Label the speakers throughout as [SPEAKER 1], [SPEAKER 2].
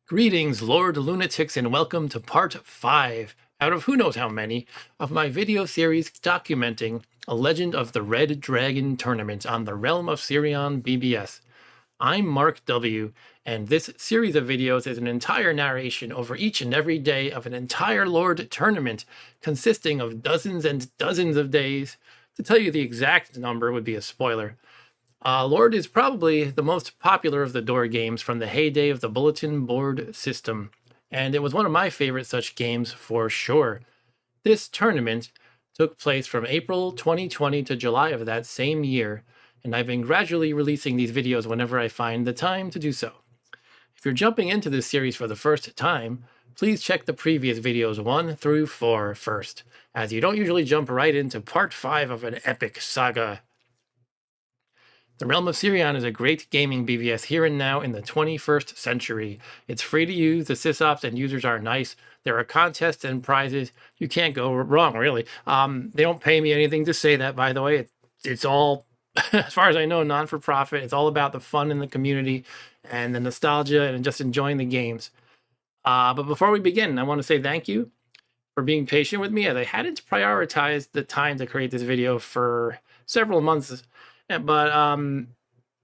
[SPEAKER 1] Greetings, Lord Lunatics, and welcome to part 5, out of who knows how many, of my video series documenting a Legend of the Red Dragon tournament on the Realm of Serion BBS. I'm Mark W., and this series of videos is an entire narration over each and every day of an entire Lord tournament consisting of dozens and dozens of days. To tell you the exact number would be a spoiler. Lord is probably the most popular of the door games from the heyday of the bulletin board system, and it was one of my favorite such games for sure. This tournament took place from April 2020 to July of that same year, and I've been gradually releasing these videos whenever I find the time to do so. If you're jumping into this series for the first time, please check the previous videos 1 through 4 first, as you don't usually jump right into part 5 of an epic saga. The Realm of Serion is a great gaming BBS here and now in the 21st century. It's free to use, the sysops and users are nice, there are contests and prizes. You can't go wrong, really. They don't pay me anything to say that, by the way. It's all, as far as I know, non-for-profit. It's all about the fun in the community and the nostalgia and just enjoying the games. But before we begin, I want to say thank you for being patient with me, as I hadn't prioritized the time to create this video for several months. But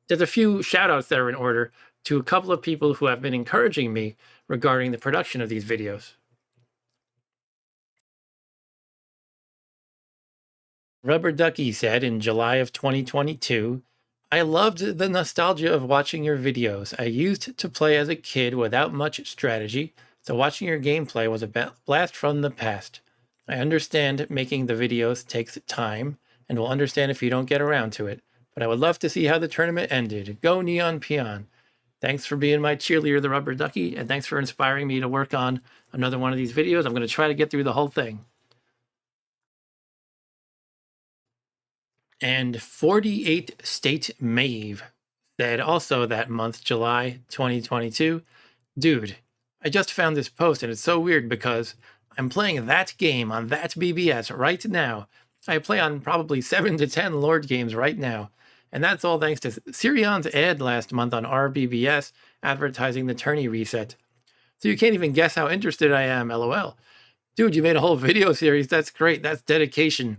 [SPEAKER 1] there's a few shout outs that are in order to a couple of people who have been encouraging me regarding the production of these videos. Rubber Ducky said in July of 2022, I loved the nostalgia of watching your videos. I used to play as a kid without much strategy, so watching your gameplay was a blast from the past. I understand making the videos takes time, and will understand if you don't get around to it. But I would love to see how the tournament ended. Go Neon Peon. Thanks for being my cheerleader, the Rubber Ducky, and thanks for inspiring me to work on another one of these videos. I'm going to try to get through the whole thing. And 48 State Mave said also that month, July 2022, dude, I just found this post and it's so weird because I'm playing that game on that BBS right now. I play on probably 7 to 10 Lord games right now. And that's all thanks to Sirion's ad last month on our BBS advertising the tourney reset. So you can't even guess how interested I am, lol. Dude, you made a whole video series. That's great. That's dedication.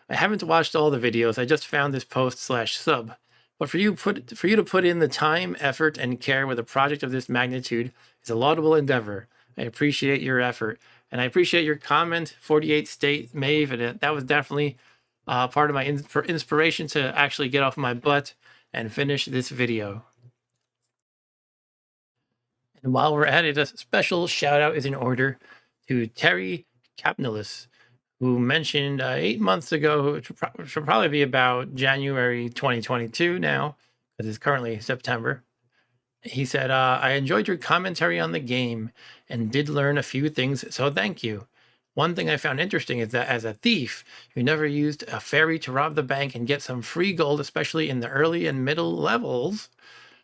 [SPEAKER 1] I haven't watched all the videos. I just found this post/sub. But for you to put in the time, effort, and care with a project of this magnitude is a laudable endeavor. I appreciate your effort. And I appreciate your comment, 48 State Mave, and that was definitely part of my inspiration to actually get off my butt and finish this video. And while we're at it, a special shout out is in order to Terry Capnelus, who mentioned 8 months ago, which should probably be about January 2022 now, because it's currently September. He said, I enjoyed your commentary on the game and did learn a few things, so thank you. One thing I found interesting is that as a thief, you never used a fairy to rob the bank and get some free gold, especially in the early and middle levels.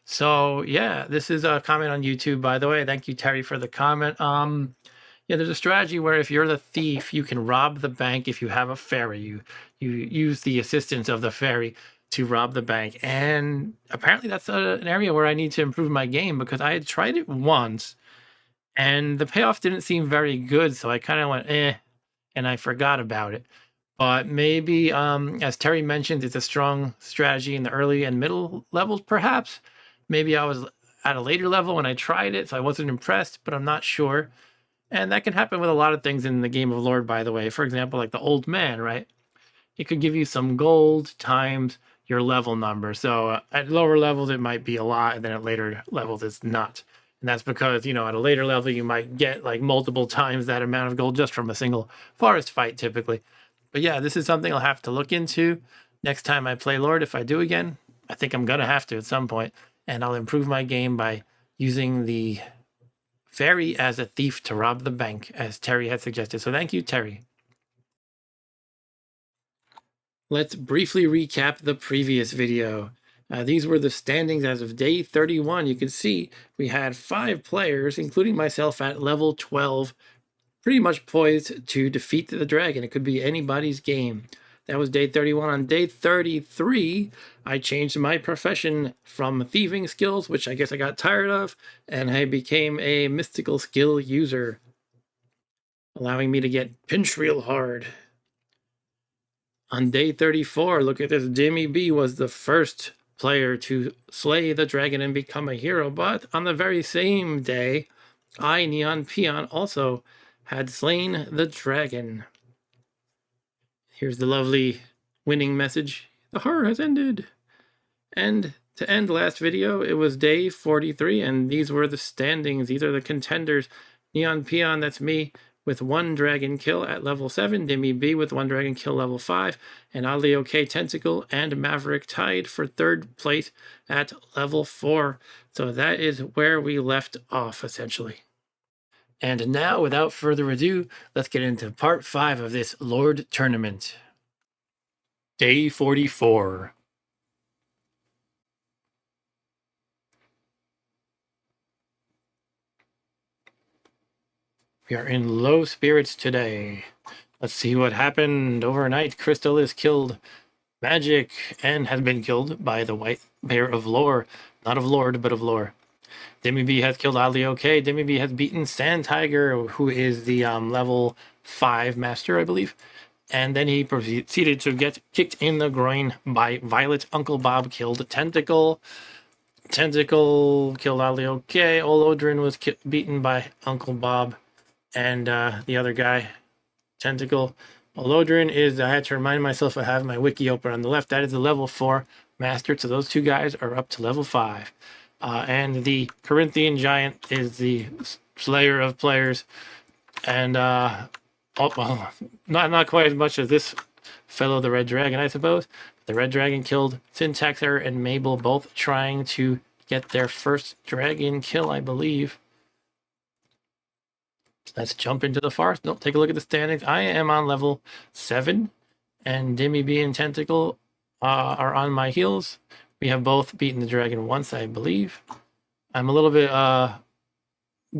[SPEAKER 1] So yeah, this is a comment on YouTube, by the way. Thank you, Terry, for the comment. Yeah, there's a strategy where if you're the thief, you can rob the bank if you have a fairy. You use the assistance of the fairy to rob the bank. And apparently that's an area where I need to improve my game, because I had tried it once and the payoff didn't seem very good. So I kind of went, and I forgot about it. But maybe, as Terry mentioned, it's a strong strategy in the early and middle levels, perhaps. Maybe I was at a later level when I tried it, so I wasn't impressed, but I'm not sure. And that can happen with a lot of things in the game of Lord, by the way. For example, like the old man, right? It could give you some gold times your level number. So at lower levels, it might be a lot, and then at later levels, it's not. And that's because, at a later level, you might get like multiple times that amount of gold just from a single forest fight, typically. But yeah, this is something I'll have to look into next time I play Lord. If I do again, I think I'm going to have to at some point. And I'll improve my game by using the fairy as a thief to rob the bank, as Terry had suggested. So thank you, Terry. Let's briefly recap the previous video. These were the standings as of day 31. You can see we had 5 players, including myself, at level 12, pretty much poised to defeat the dragon. It could be anybody's game. That was day 31. On day 33, I changed my profession from thieving skills, which I guess I got tired of, and I became a mystical skill user, allowing me to get pinch real hard. On day 34, look at this, Jimmy B was the first player to slay the dragon and become a hero, but on the very same day, I, Neon Peon, also had slain the dragon. Here's the lovely winning message. The horror has ended. And to end last video, it was day 43, and these were the standings. These are the contenders. Neon Peon, that's me, with 1 dragon kill at level 7. Dimmy B with 1 dragon kill level 5. And Ali OK Tentacle and Maverick tied for 3rd place at level 4. So that is where we left off, essentially. And now, without further ado, let's get into part 5 of this Lord Tournament. Day 44. We are in low spirits today. Let's see what happened overnight. Crystal is killed. Magic and has been killed by the White Bear of Lore. Not of Lord, but of Lore. Dimmy B has killed Ali OK. Dimmy B has beaten Sand Tiger, who is the level 5 master, I believe. And then he proceeded to get kicked in the groin by Violet. Uncle Bob killed Tentacle. Tentacle killed Ali OK. Olodrin was beaten by Uncle Bob. And the other guy, Tentacle. Olodrin is, I had to remind myself I have my wiki open on the left. That is the level 4 master. So those 2 guys are up to level 5. And the Corinthian Giant is the slayer of players. And well, not quite as much as this fellow, the Red Dragon, I suppose. The Red Dragon killed Syntaxer and Mabel, both trying to get their first dragon kill, I believe. Let's jump into the forest. Nope, take a look at the standings. I am on level 7, and Dimmy B and Tentacle are on my heels. We have both beaten the dragon once, I believe. I'm a little bit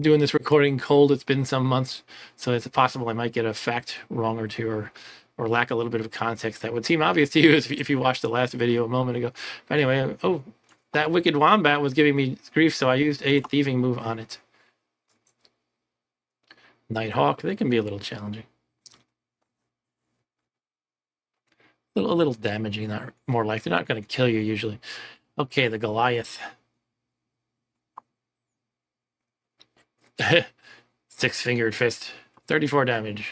[SPEAKER 1] doing this recording cold. It's been some months, so it's possible I might get a fact wrong or two, or lack a little bit of context that would seem obvious to you if you watched the last video a moment ago. But anyway, oh, that wicked wombat was giving me grief, so I used a thieving move on it. Nighthawk, they can be a little challenging. A little damaging, not more like. They're not going to kill you usually. Okay, the Goliath. 6-fingered fist. 34 damage.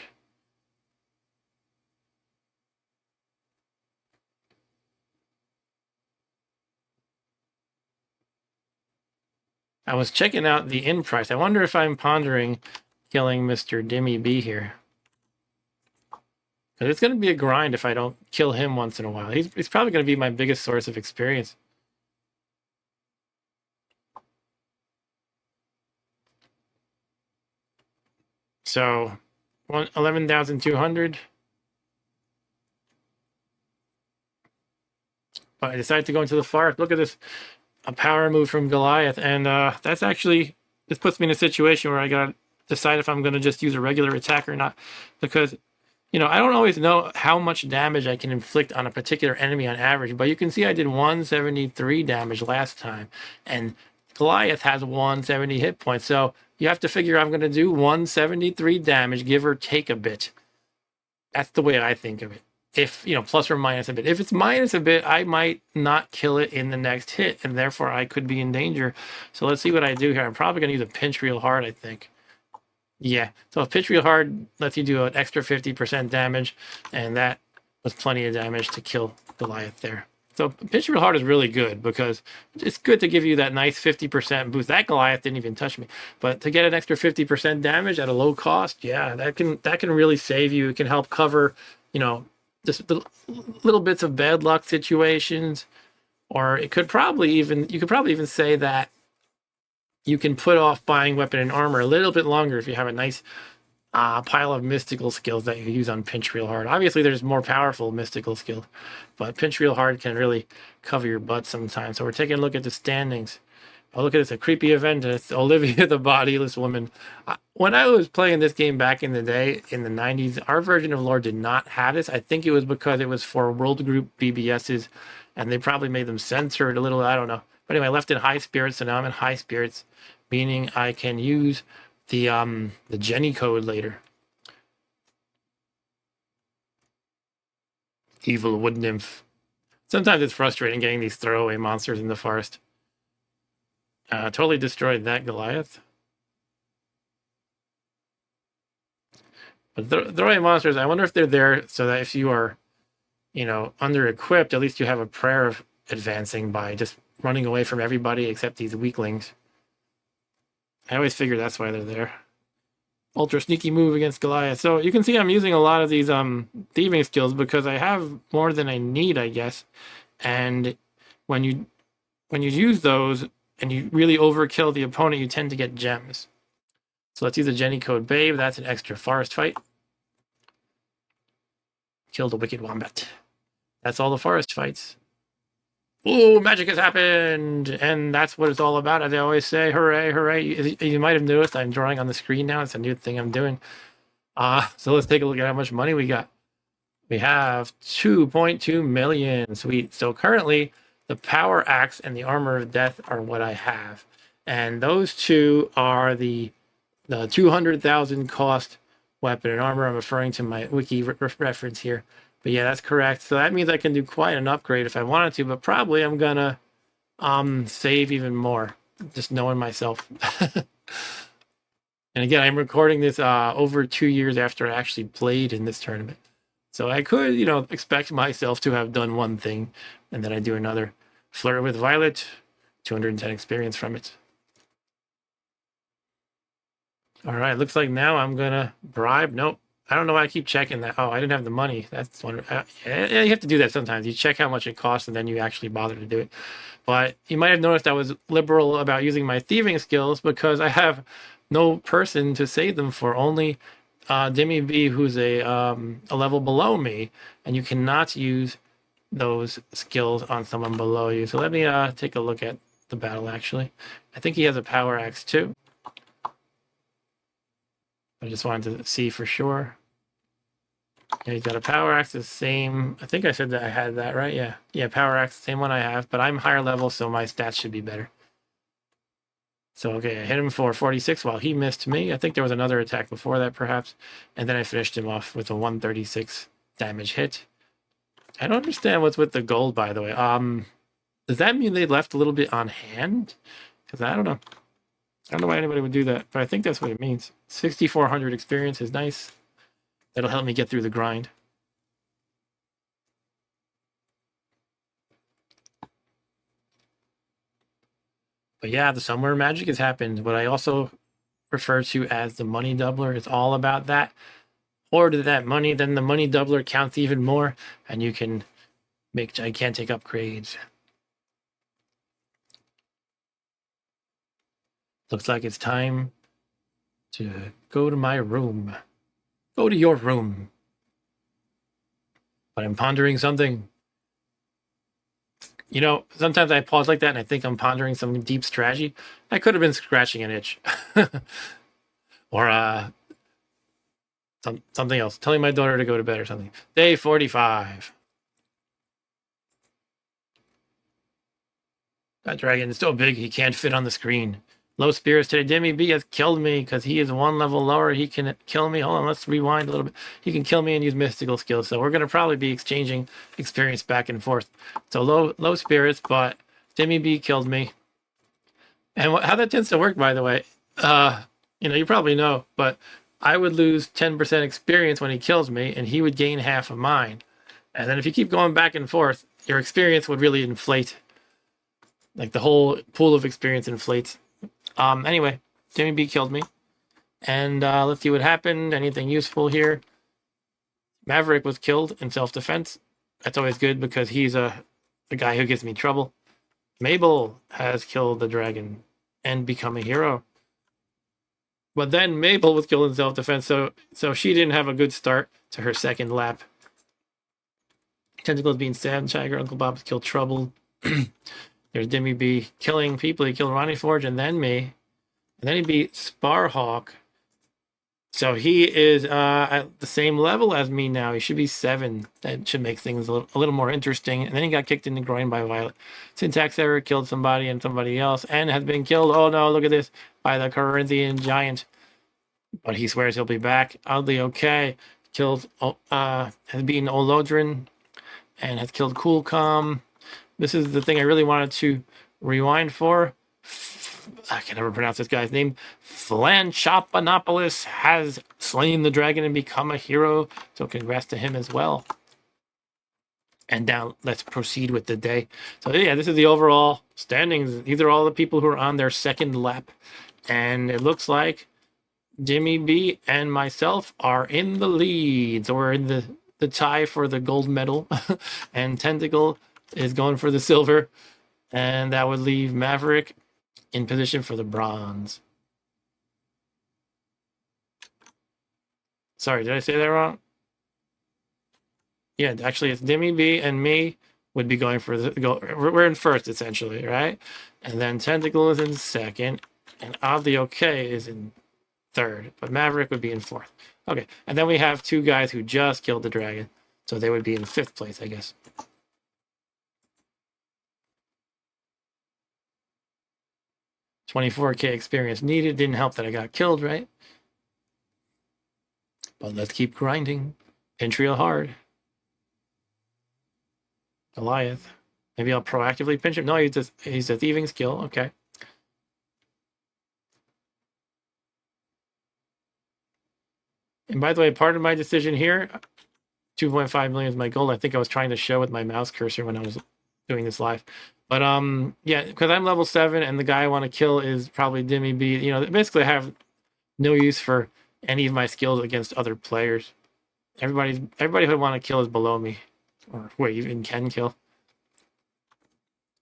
[SPEAKER 1] I was checking out the in price. I wonder if I'm pondering killing Mr. Dimmy B here. Because it's going to be a grind if I don't kill him once in a while. He's probably going to be my biggest source of experience. So, 11,200. But I decided to go into the forest. Look at this. A power move from Goliath. And that's actually, this puts me in a situation where I got to decide if I'm going to just use a regular attack or not. Because, you know, I don't always know how much damage I can inflict on a particular enemy on average. But you can see I did 173 damage last time. And Goliath has 170 hit points. So you have to figure I'm going to do 173 damage, give or take a bit. That's the way I think of it. If, you know, plus or minus a bit. If it's minus a bit, I might not kill it in the next hit, and therefore I could be in danger. So let's see what I do here. I'm probably going to use a pinch real hard, I think. Yeah, so a pinch real hard lets you do an extra 50% damage, and that was plenty of damage to kill Goliath there. So pinch real hard is really good because it's good to give you that nice 50% boost. That Goliath didn't even touch me, but to get an extra 50% damage at a low cost, yeah, that can really save you. It can help cover, you know, just the little bits of bad luck situations, or it could probably even, you could probably even say that you can put off buying weapon and armor a little bit longer if you have a nice pile of mystical skills that you use on pinch real hard. Obviously, there's more powerful mystical skills, but pinch real hard can really cover your butt sometimes. So we're taking a look at the standings. Oh, look at this, a creepy event. It's Olivia, the bodiless woman. When I was playing this game back in the day, in the 90s, our version of lore did not have this. I think it was because it was for World Group BBSs, and they probably made them censor it a little. I don't know. But anyway, I left in high spirits, so now I'm in high spirits, meaning I can use the Jenny code later. Evil wood nymph. Sometimes it's frustrating getting these throwaway monsters in the forest. Totally destroyed that Goliath. But throwaway monsters, I wonder if they're there so that if you are, under equipped, at least you have a prayer of advancing by just running away from everybody except these weaklings. I always figure that's why they're there. Ultra sneaky move against Goliath. So you can see I'm using a lot of these thieving skills because I have more than I need, I guess. And when you use those and you really overkill the opponent, you tend to get gems. So let's use a Jenny code Babe. That's an extra forest fight. Killed a wicked wombat. That's all the forest fights. Ooh, magic has happened! And that's what it's all about, as I always say. Hooray, hooray. You might have noticed I'm drawing on the screen now. It's a new thing I'm doing. So let's take a look at how much money we got. We have 2.2 million. Sweet. So currently, the power axe and the armor of death are what I have. And those two are the 200,000 cost weapon and armor. I'm referring to my wiki reference here. But yeah, that's correct. So that means I can do quite an upgrade if I wanted to, but probably I'm gonna save even more, just knowing myself. And again, I'm recording this over 2 years after I actually played in this tournament. So I could, expect myself to have done one thing and then I do another. Flirt with Violet, 210 experience from it. All right, looks like now I'm gonna bribe. Nope. I don't know why I keep checking that. Oh, I didn't have the money. That's one. Yeah, you have to do that sometimes. You check how much it costs and then you actually bother to do it. But you might have noticed I was liberal about using my thieving skills because I have no person to save them for. Only Demi B, who's a level below me, and you cannot use those skills on someone below you. So let me take a look at the battle. Actually, I think he has a power axe too. I just wanted to see for sure. Yeah, he's got a power axe, the same. I think I said that I had that, right? Yeah, power axe, same one I have, but I'm higher level, so my stats should be better. So, okay, I hit him for 46 while he missed me. I think there was another attack before that, perhaps. And then I finished him off with a 136 damage hit. I don't understand what's with the gold, by the way. Does that mean they left a little bit on hand? Because I don't know. I don't know why anybody would do that, but I think that's what it means. 6,400 experience is nice. That'll help me get through the grind. But yeah, the somewhere magic has happened. What I also refer to as the money doubler. It's all about that. Order that money, then the money doubler counts even more, and you can make gigantic upgrades. Looks like it's time to go to my room. Go to your room. But I'm pondering something. Sometimes I pause like that and I think I'm pondering some deep strategy. I could have been scratching an itch. Or something else. Telling my daughter to go to bed or something. Day 45. That dragon is so big he can't fit on the screen. Low spirits today. Demi B has killed me because he is one level lower. He can kill me. Hold on, let's rewind a little bit. He can kill me and use mystical skills. So we're going to probably be exchanging experience back and forth. So low spirits, but Demi B killed me. And how that tends to work, by the way, you probably know, but I would lose 10% experience when he kills me, and he would gain half of mine. And then if you keep going back and forth, your experience would really inflate. Like the whole pool of experience inflates. Anyway, Jimmy B killed me. And let's see what happened. Anything useful here? Maverick was killed in self-defense. That's always good because he's a guy who gives me trouble. Mabel has killed the dragon and become a hero. But then Mabel was killed in self-defense, so she didn't have a good start to her second lap. Tentacles being stabbed, Tiger, Uncle Bob's killed Trouble. There's Dimmy B killing people. He killed Ronnie Forge and then me. And then he beat Sparhawk. So he is at the same level as me now. He should be 7. That should make things a little more interesting. And then he got kicked in the groin by Violet. Syntax error, killed somebody and somebody else, and has been killed. Oh no, look at this, by the Corinthian giant. But he swears he'll be back. Oddly okay. Killed, has beaten Olodrin and has killed Coolcom. This is the thing I really wanted to rewind for. I can never pronounce this guy's name. Flanchoponopolis has slain the dragon and become a hero. So congrats to him as well. And now let's proceed with the day. So yeah, this is the overall standings. These are all the people who are on their second lap. And it looks like Jimmy B and myself are in the lead. So we're in the tie for the gold medal. And Tentacle is going for the silver. And that would leave Maverick in position for the bronze. Sorry, did I say that wrong? Yeah, actually, it's Dimmy B and me would be going for the go. We're in first, essentially, right? And then Tentacle is in second, and Oddly Okay is in third, but Maverick would be in fourth. Okay, and then we have 2 guys who just killed the dragon, so they would be in 5th place, I guess. 24K experience needed. Didn't help that I got killed, right? But let's keep grinding. Pinch real hard. Goliath. Maybe I'll proactively pinch him. No, he's a thieving skill. Okay. And by the way, part of my decision here, 2.5 million is my goal. I think I was trying to show with my mouse cursor when I was doing this live. But yeah, because I'm level 7 and the guy I want to kill is probably Dimmy B. You know, basically I have no use for any of my skills against other players. Everybody who I want to kill is below me, or who I even can kill.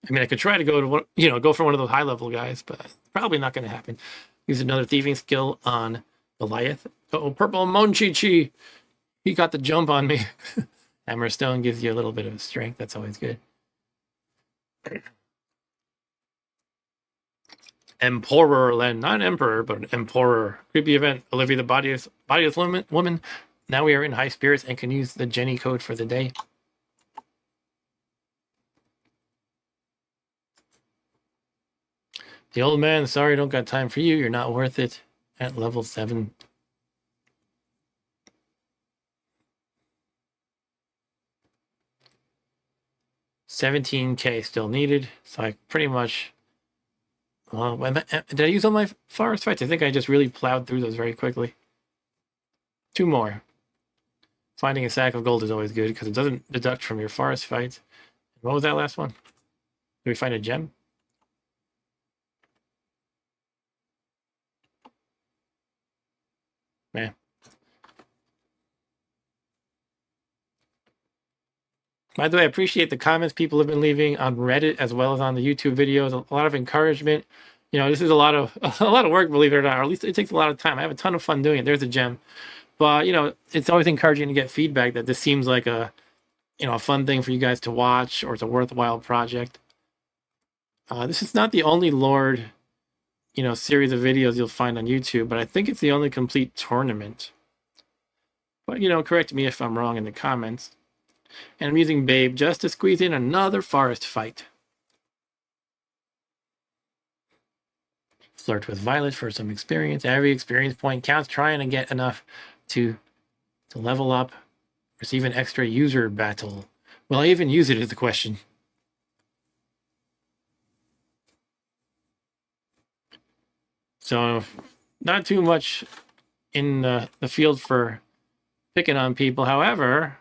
[SPEAKER 1] I mean, I could try to go to go for one of those high level guys, but probably not going to happen. Use another thieving skill on Goliath. Oh, purple Monchichi. He got the jump on me. Hammerstone gives you a little bit of strength. That's always good. Emperor, not Emperor, but Emperor. Creepy event. Olivia the bodiless woman. Now we are in high spirits and can use the Jenny code for the day. The old man, sorry, don't got time for you. You're not worth it at level 7. $17K still needed. So I pretty much... did I use all my forest fights? I think I just really plowed through those very quickly. 2 more. Finding a sack of gold is always good because it doesn't deduct from your forest fights. What was that last one? Did we find a gem? Man. By the way, I appreciate the comments people have been leaving on Reddit as well as on the YouTube videos. A lot of encouragement. You know, this is a lot of work, believe it or not, or at least it takes a lot of time. I have a ton of fun doing it. There's a gem. But, you know, it's always encouraging to get feedback that this seems like a fun thing for you guys to watch, or it's a worthwhile project. This is not the only Lord, series of videos you'll find on YouTube, but I think it's the only complete tournament. But, correct me if I'm wrong in the comments. And I'm using Babe just to squeeze in another forest fight. Flirt with Violet for some experience. Every experience point counts. Trying to get enough to level up. Receive an extra user battle. Will I even use it is the question. So, not too much in the field for picking on people. However,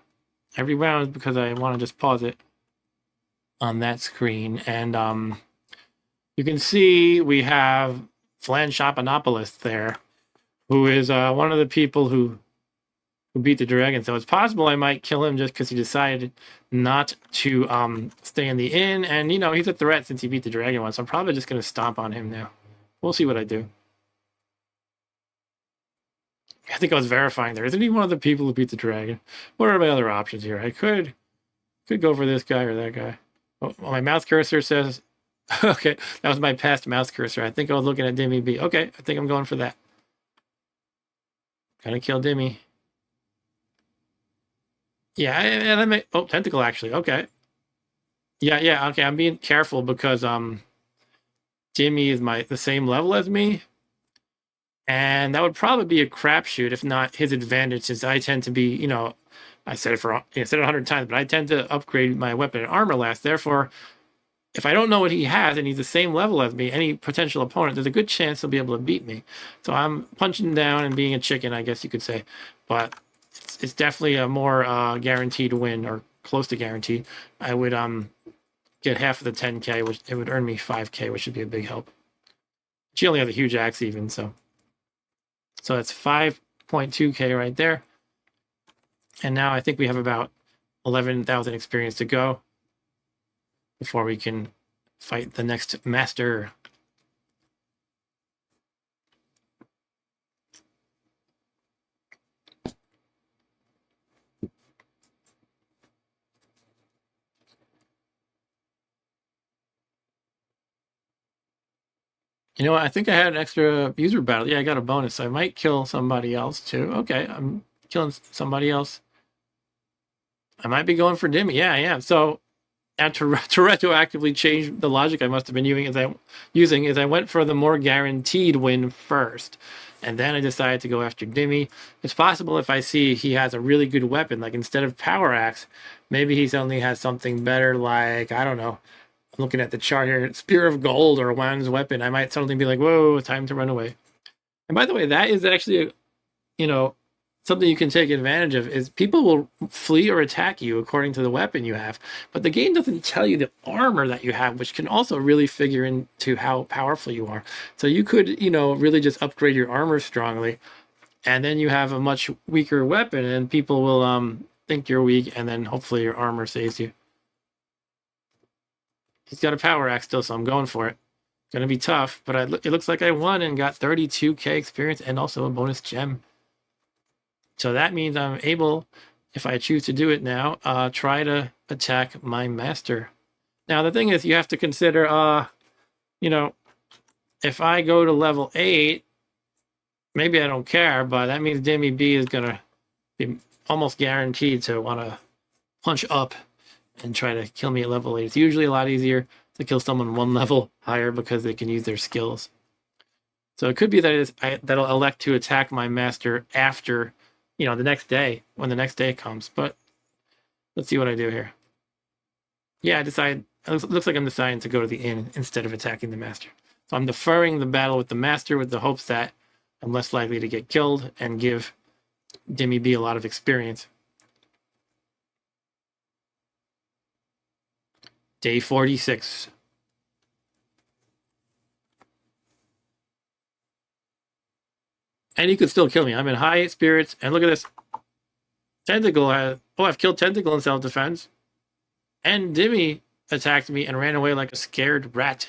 [SPEAKER 1] every round, because I want to just pause it on that screen, and you can see we have Flanchoponopolis there, who is one of the people who beat the dragon. So it's possible I might kill him just because he decided not to stay in the inn, and he's a threat since he beat the dragon once. So I'm probably just going to stomp on him now. We'll see what I do. I think I was verifying there. Isn't he one of the people who beat the dragon? What are my other options here? I could go for this guy or that guy. Oh, my mouse cursor says Okay, that was my past mouse cursor. I think I was looking at Dimmy B. Okay, I think I'm going for that. Gotta kill Dimmy. Yeah, and I may. Oh, tentacle actually. Okay. Yeah, yeah. Okay, I'm being careful because Dimmy is the same level as me, and that would probably be a crapshoot if not his advantage, since I tend to be, I said it I said it 100 times, but I tend to upgrade my weapon and armor last. Therefore, if I don't know what he has and he's the same level as me, any potential opponent, there's a good chance he'll be able to beat me. So I'm punching down and being a chicken, I guess you could say. But it's definitely a more guaranteed win, or close to guaranteed. I would get half of the 10K, which it would earn me 5K, which would be a big help. She only has a huge axe even, so that's 5.2K right there. And now I think we have about 11,000 experience to go before we can fight the next master. You know what? I think I had an extra user battle. Yeah, I got a bonus. So I might kill somebody else too. Okay, I'm killing somebody else. I might be going for Dimmy. Yeah, I am. So and to retroactively change the logic I must have been using is I went for the more guaranteed win first, and then I decided to go after Dimmy. It's possible if I see he has a really good weapon, like instead of power axe, maybe he suddenly has something better, like I don't know. I'm looking at the chart here, Spear of Gold or Wan's weapon. I might suddenly be like, whoa, time to run away. And by the way, that is actually you know, something you can take advantage of is people will flee or attack you according to the weapon you have, but the game doesn't tell you the armor that you have, which can also really figure into how powerful you are. So you could, really just upgrade your armor strongly, and then you have a much weaker weapon, and people will think you're weak, and then hopefully your armor saves you. He's got a power axe still, so I'm going for it. Gonna be tough, but it looks like I won and got 32K experience and also a bonus gem. So that means I'm able, if I choose to do it now, try to attack my master. Now, the thing is, you have to consider, if I go to level 8, maybe I don't care, but that means Demi B is going to be almost guaranteed to want to punch up and try to kill me at level 8. It's usually a lot easier to kill someone one level higher because they can use their skills. So it could be that that'll elect to attack my master after, the next day, when the next day comes. But let's see what I do here. Yeah, it looks like I'm deciding to go to the inn instead of attacking the master. So I'm deferring the battle with the master with the hopes that I'm less likely to get killed and give Dimmy B a lot of experience. Day 46. And he could still kill me. I'm in high spirits. And look at this. Tentacle has... Oh, I've killed Tentacle in self-defense. And Dimmy attacked me and ran away like a scared rat.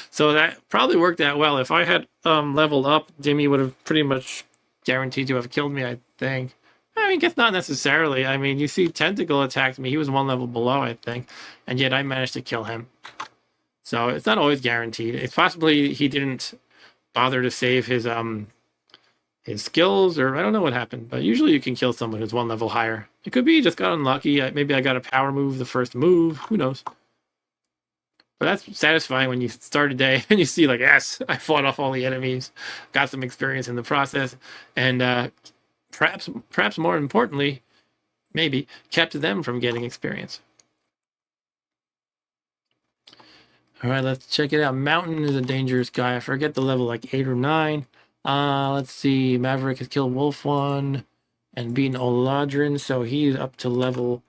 [SPEAKER 1] So that probably worked out well. If I had leveled up, Dimmy would have pretty much guaranteed to have killed me, I think. I mean, guess not necessarily. I mean, you see Tentacle attacked me. He was one level below, I think. And yet I managed to kill him. So it's not always guaranteed. It's possibly he didn't bother to save his skills, or I don't know what happened. But usually you can kill someone who's one level higher. It could be he just got unlucky. Maybe I got a power move the first move. Who knows? But that's satisfying when you start a day and you see, like, yes, I fought off all the enemies, got some experience in the process, and perhaps more importantly, maybe kept them from getting experience. All right, let's check it out. Mountain is a dangerous guy. I forget the level, like 8 or 9. Let's see. Maverick has killed Wolf 1 and beaten Oladrin, so he's up to level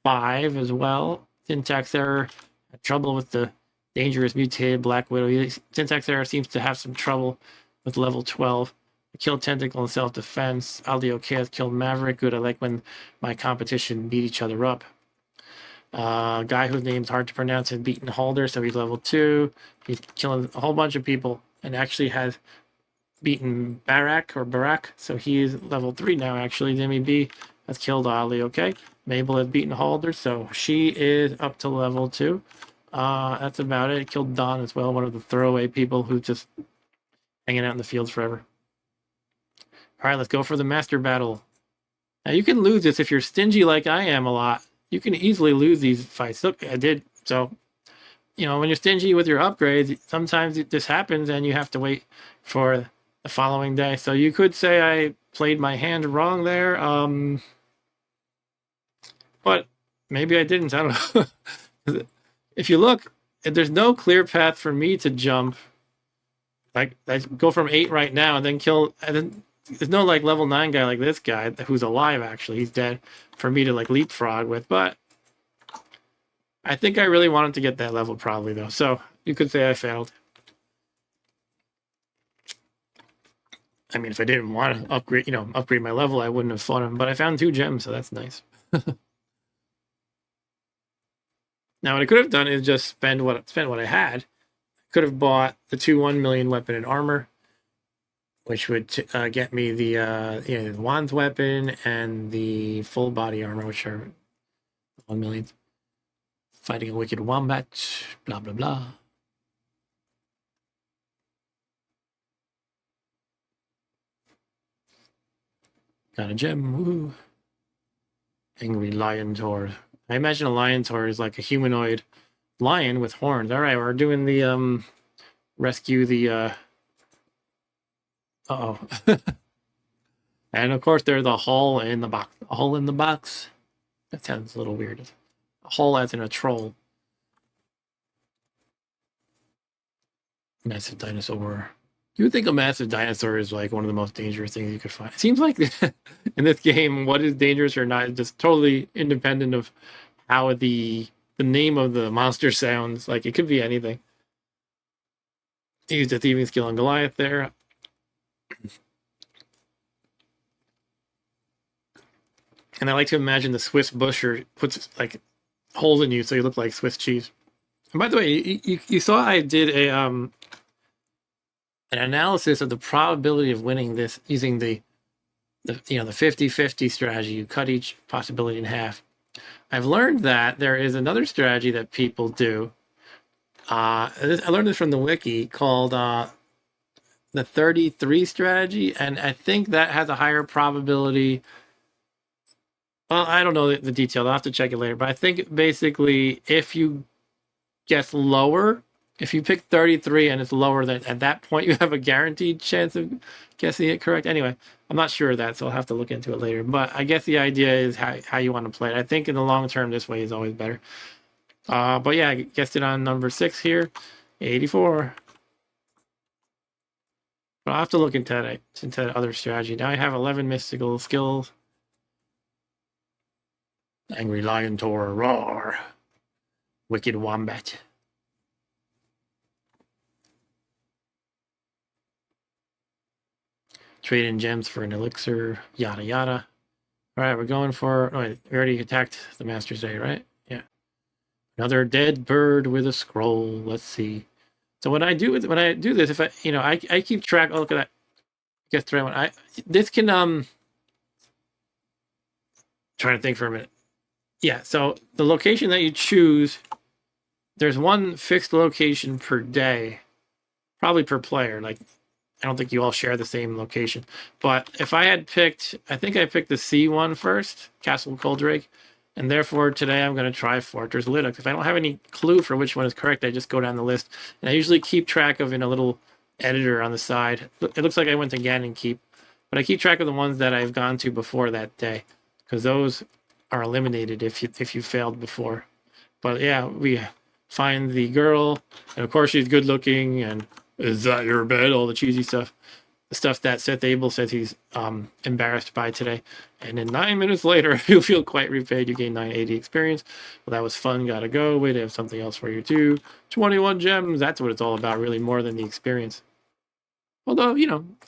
[SPEAKER 1] 5 as well. Syntax error. Had trouble with the dangerous mutated Black Widow. Syntax error seems to have some trouble with level 12. I killed Tentacle in self-defense. Aldi has killed Maverick. Good. I like when my competition beat each other up. Guy whose name's hard to pronounce has beaten Halder, so he's level 2. He's killing a whole bunch of people and actually has beaten Barak, so he's level 3 now, actually. Demi B has killed Ali, okay? Mabel has beaten Halder, so she is up to level 2. That's about it. Killed Don as well, one of the throwaway people who's just hanging out in the fields forever. All right, let's go for the master battle. Now you can lose this if you're stingy like I am a lot. You can easily lose these fights. Look, I did. So, when you're stingy with your upgrades, sometimes this happens and you have to wait for the following day. So you could say I played my hand wrong there. But maybe I didn't. I don't know. If you look, there's no clear path for me to jump. Like I go from 8 right now and then kill. And then there's no like level 9 guy like this guy who's alive. Actually, he's dead for me to like leapfrog with. But I think I really wanted to get that level probably though. So you could say I failed. I mean, if I didn't want to upgrade my level, I wouldn't have fought him. But I found 2 gems, so that's nice. Now, what I could have done is just spend what I had. Could have bought the 2 1 million weapon and armor, which would get me the Wands weapon and the full body armor, which are 1 million. Fighting a wicked wombat, blah blah blah. Got a gem, woo! Angry lion tor. I imagine a lion tor is like a humanoid lion with horns. All right, we're doing the rescue the uh-oh. And of course there's a hole in the box. A hole in the box. That sounds a little weird. A hole as in a troll. Massive dinosaur. You would think a massive dinosaur is like one of the most dangerous things you could find. It seems like in this game, what is dangerous or not is just totally independent of how the name of the monster sounds. Like it could be anything. He used a thieving skill on Goliath there. And I like to imagine the Swiss busher puts like holes in you so you look like Swiss cheese. And by the way, you saw I did an analysis of the probability of winning this using the 50-50 strategy. You cut each possibility in half. I've learned that there is another strategy that people do. I learned this from the wiki called the 33 strategy, and I think that has a higher probability. Well, I don't know the detail. I'll have to check it later. But I think basically if you guess lower, if you pick 33 and it's lower, than at that point you have a guaranteed chance of guessing it correct. Anyway, I'm not sure of that, so I'll have to look into it later. But I guess the idea is how you want to play it. I think in the long term, this way is always better. But yeah, I guessed it on number 6 here, 84. But I'll have to look into that other strategy. Now I have 11 mystical skills. Angry lion tor, roar. Wicked wombat. Trade in gems for an elixir, yada yada. All right, we're going for. Oh, wait, we already attacked the Master's Day, right? Yeah. Another dead bird with a scroll. Let's see. So when I do this, if I keep track. Oh, look at that. Guess the right one. This can Trying to think for a minute. Yeah. So the location that you choose, there's one fixed location per day, probably per player. Like I don't think you all share the same location. But if I had picked, I think I picked the C one first, Castle Coldrake, and therefore today I'm going to try Fortress Lidox. If I don't have any clue for which one is correct, I just go down the list. And I usually keep track of in a little editor on the side. It looks like I went to Ganon Keep, but I keep track of the ones that I've gone to before that day, because those are eliminated if you failed before. But yeah, we find the girl, and of course she's good looking, and is that your bed? All the cheesy stuff. The stuff that Seth Abel says he's embarrassed by today. And then 9 minutes later, you'll feel quite repaid. You gain 980 experience. Well, that was fun. Gotta go. Wait, I have something else for you too. 21 gems. That's what it's all about, really, more than the experience. Although,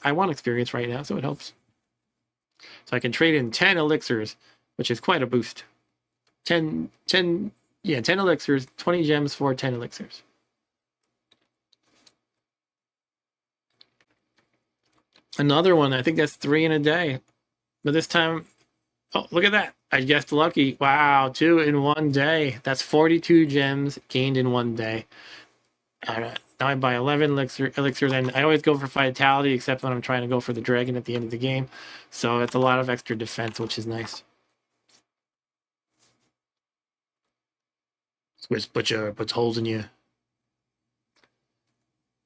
[SPEAKER 1] I want experience right now, so it helps. So I can trade in 10 elixirs, which is quite a boost. 10 elixirs, 20 gems for 10 elixirs. Another one, I think that's 3 in a day. But this time, oh, look at that. I guessed lucky. Wow, two in one day. That's 42 gems gained in one day. Now I buy 11 elixirs, and I always go for vitality, except when I'm trying to go for the dragon at the end of the game. So it's a lot of extra defense, which is nice. Swiss Butcher puts holes in you.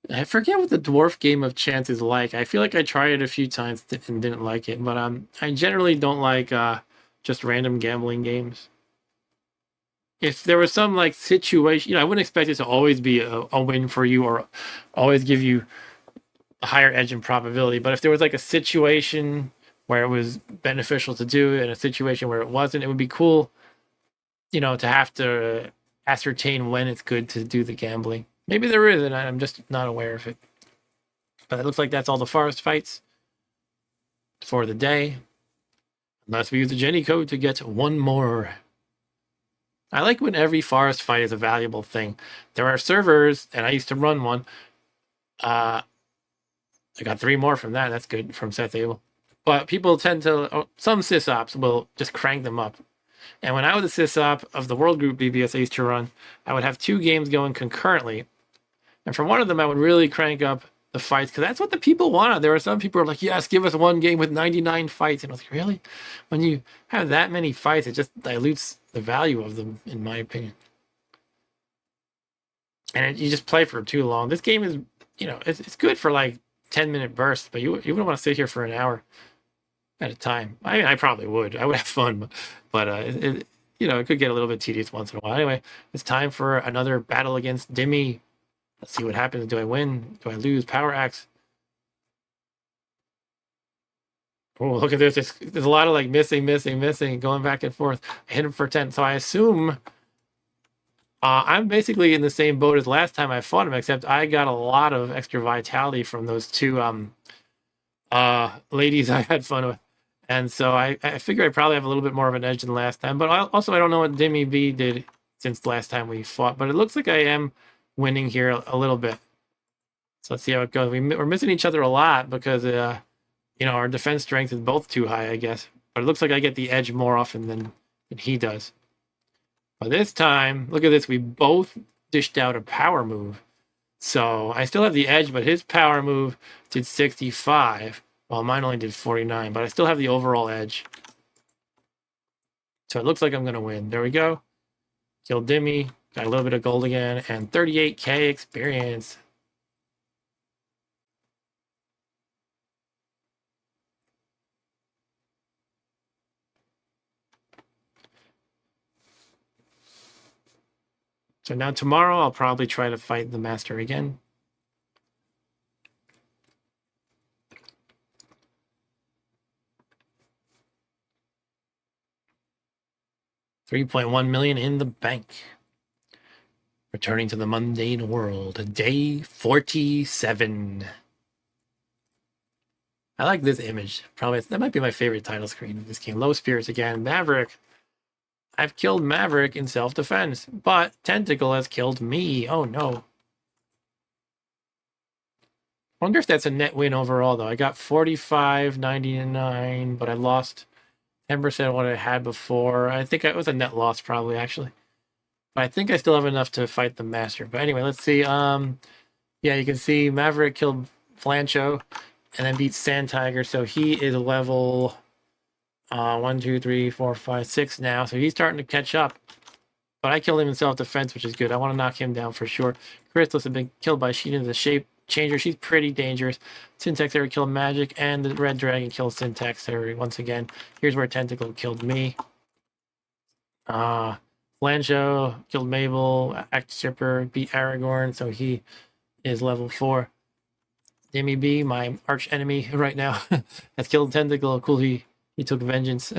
[SPEAKER 1] I forget what the dwarf game of chance is like. I feel like I tried it a few times and didn't like it, but I generally don't like just random gambling games. If there was some like situation, I wouldn't expect it to always be a win for you or always give you a higher edge in probability. But if there was like a situation where it was beneficial to do and a situation where it wasn't, it would be cool, to have to ascertain when it's good to do the gambling. Maybe there is, and I'm just not aware of it. But it looks like that's all the forest fights for the day. Unless we use the Jenny code to get one more. I like when every forest fight is a valuable thing. There are servers, and I used to run one. I got 3 more from that. That's good from Seth Abel. But people tend to, some sysops will just crank them up. And when I was a sysop of the World Group BBS I used to run, I would have 2 games going concurrently. And for one of them, I would really crank up the fights because that's what the people wanted. There were some people who were like, yes, give us one game with 99 fights. And I was like, really? When you have that many fights, it just dilutes the value of them, in my opinion. And you just play for too long. This game is, it's good for like 10-minute bursts, but you wouldn't want to sit here for an hour at a time. I mean, I probably would. I would have fun, but it could get a little bit tedious once in a while. Anyway, it's time for another battle against Dimmy. Let's see what happens. Do I win? Do I lose? Power Axe. Oh, look at this. There's a lot of like missing, going back and forth. I hit him for 10. So I assume I'm basically in the same boat as last time I fought him, except I got a lot of extra vitality from those 2 ladies I had fun with. And so I figure I probably have a little bit more of an edge than last time. But I don't know what Dimmy B did since last time we fought. But it looks like I am winning here a little bit. So let's see how it goes. We're missing each other a lot because, our defense strength is both too high, I guess. But it looks like I get the edge more often than he does. But this time, look at this. We both dished out a power move. So I still have the edge, but his power move did 65, while mine only did 49. But I still have the overall edge. So it looks like I'm going to win. There we go. Killed Dimmy. Got a little bit of gold again. And 38k experience. So now tomorrow I'll probably try to fight the master again. $3.1 million in the bank. Returning to the mundane world. Day 47. I like this image. Probably that might be my favorite title screen of this game. Low spirits again. Maverick. I've killed Maverick in self-defense, but Tentacle has killed me. Oh no. I wonder if that's a net win overall, though. I got 45.99, but I lost 10% of what I had before. I think it was a net loss, probably, actually. But I think I still have enough to fight the master. But anyway, let's see. Yeah, you can see Maverick killed Flancho and then beat Sand Tiger. So he is level 1, 2, 3, 4, 5, 6 now. So he's starting to catch up. But I killed him in self-defense, which is good. I want to knock him down for sure. Crystal's has been killed by Sheena, the shape changer. She's pretty dangerous. Syntax Theory killed Magic, and the Red Dragon killed Syntax Theory once again. Here's where Tentacle killed me. Flancho killed Mabel. Act Stripper beat Aragorn, so he is level 4. Dimmy B, my arch enemy right now, has killed Tentacle. Cool, he took vengeance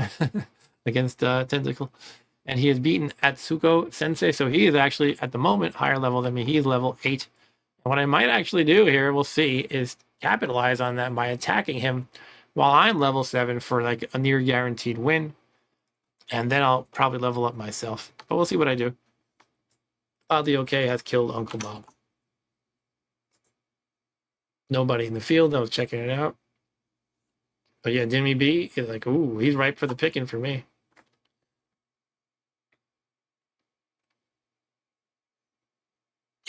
[SPEAKER 1] against Tentacle. And he has beaten Atsuko Sensei, so he is actually, at the moment, higher level than me. He is level 8. And what I might actually do here, we'll see, is capitalize on that by attacking him while I'm level 7 for like a near guaranteed win. And then I'll probably level up myself. But we'll see what I do. Oddly Okay has killed Uncle Bob. Nobody in the field. I was checking it out. But yeah, Dimmy B is like, ooh, he's ripe for the picking for me.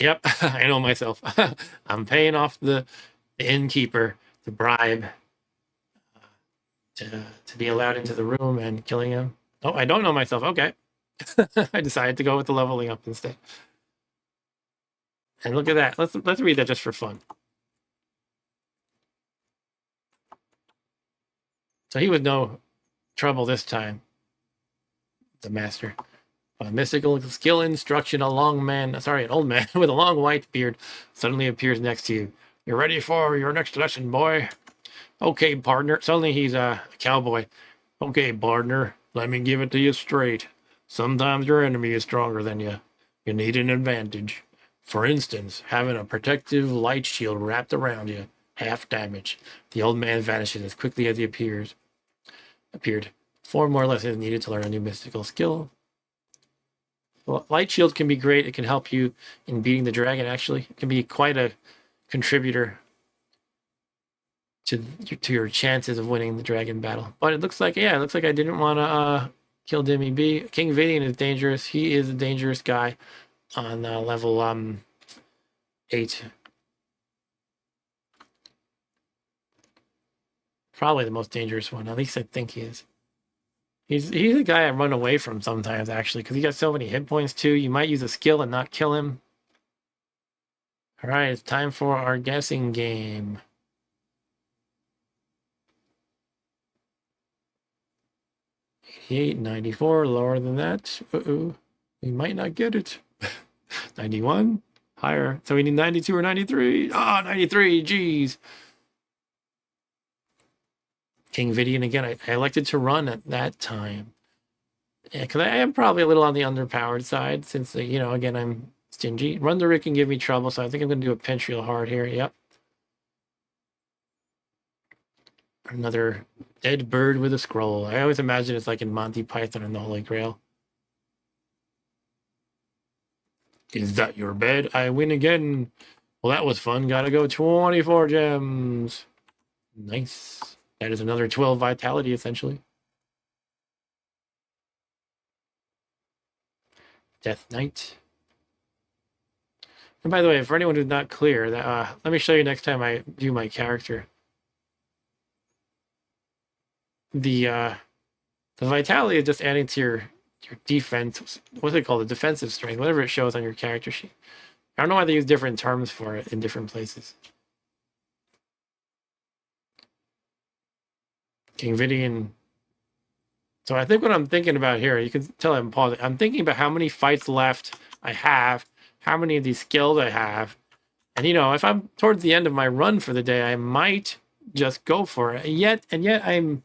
[SPEAKER 1] Yep, I know myself. I'm paying off the innkeeper to bribe to be allowed into the room and killing him. Oh, I don't know myself. Okay. I decided to go with the leveling up instead. And look at that. Let's read that just for fun. So he was no trouble this time, the master. A mystical skill instruction, an old man with a long white beard suddenly appears next to you. You're ready for your next lesson, boy. Okay, partner. Suddenly he's a cowboy. Okay, partner, let me give it to you straight. Sometimes your enemy is stronger than you. You need an advantage. For instance, having a protective light shield wrapped around you. Half damage. The old man vanishes as quickly as he appeared. 4 more lessons needed to learn a new mystical skill. Light shield can be great. It can help you in beating the dragon, actually. It can be quite a contributor to your chances of winning the dragon battle. But it looks like, yeah, it looks like I didn't want to kill Demi B. King Vidian is dangerous. He is a dangerous guy on level 8. Probably the most dangerous one. At least I think he is. He's a guy I run away from sometimes, actually, because he got so many hit points too. You might use a skill and not kill him. All right, it's time for our guessing game. 88, 94, lower than that. Uh-oh, we might not get it. 91, higher. So we need 92 or 93. Ah, 93, geez. King Vidian again. I elected to run at that time. Yeah, because I am probably a little on the underpowered side since, again, I'm stingy. Run the Rick can give me trouble, so I think I'm going to do a pinch real hard here. Yep. Another dead bird with a scroll. I always imagine it's like in Monty Python and the Holy Grail. Is that your bed? I win again. Well, that was fun. Gotta go 24 gems. Nice. That is another 12 vitality, essentially. Death Knight. And by the way, for anyone who's not clear, that let me show you next time I view my character. The vitality is just adding to your defense. What's it called? The defensive strength, whatever it shows on your character sheet. I don't know why they use different terms for it in different places. King Vidian. So I think what I'm thinking about here, you can tell I'm pausing. I'm thinking about how many fights left I have, how many of these skills I have. And if I'm towards the end of my run for the day, I might just go for it. And yet I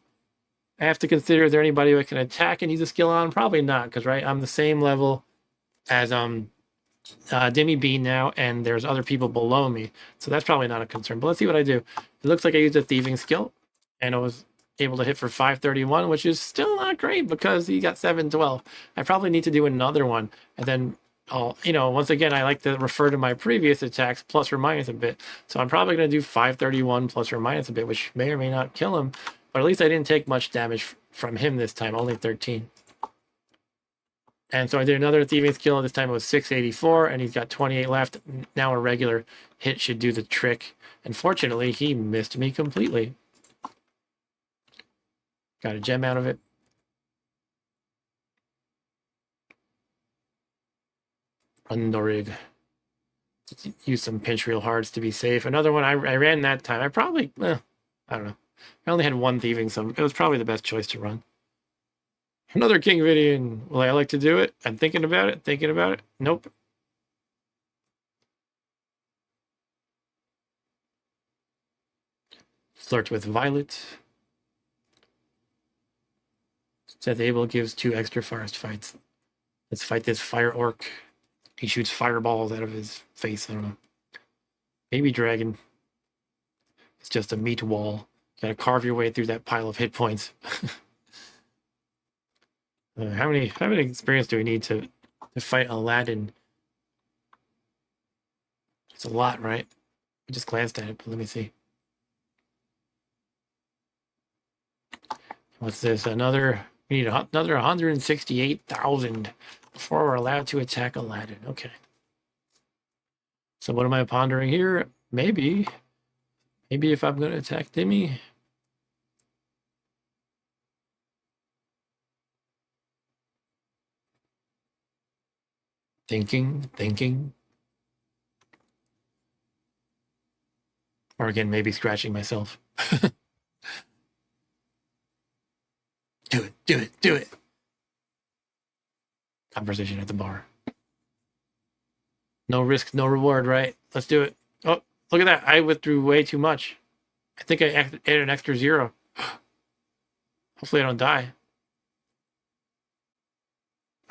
[SPEAKER 1] have to consider, is there anybody who I can attack and use a skill on? Probably not, because I'm the same level as Demi B now, and there's other people below me. So that's probably not a concern. But let's see what I do. It looks like I used a thieving skill, and I was able to hit for 531, which is still not great because he got 712. I probably need to do another one, and then once again, I like to refer to my previous attacks plus or minus a bit. So I'm probably going to do 531 plus or minus a bit, which may or may not kill him. But at least I didn't take much damage from him this time, only 13. And so I did another thieving skill. This time it was 684, and he's got 28 left. Now a regular hit should do the trick. And fortunately, he missed me completely. Got a gem out of it. Undorid. Use some pinch real hards to be safe. Another one I ran that time. I probably, I don't know. I only had one thieving, so it was probably the best choice to run. Another King Vidian. Will I like to do it? I'm thinking about it. Nope. Flirt with Violet. Seth Abel gives 2 extra forest fights. Let's fight this fire orc. He shoots fireballs out of his face. I don't know. Baby dragon. It's just a meat wall. You gotta carve your way through that pile of hit points. How many experience do we need to fight Aladdin? It's a lot, right? I just glanced at it, but let me see. What's this? We need another 168,000 before we're allowed to attack Aladdin. Okay. So what am I pondering here? Maybe if I'm going to attack Timmy. Thinking. Or again, maybe scratching myself. Do it. Conversation at the bar. No risk, no reward, right? Let's do it. Oh, look at that. I withdrew way too much. I think I added an extra 0. Hopefully I don't die.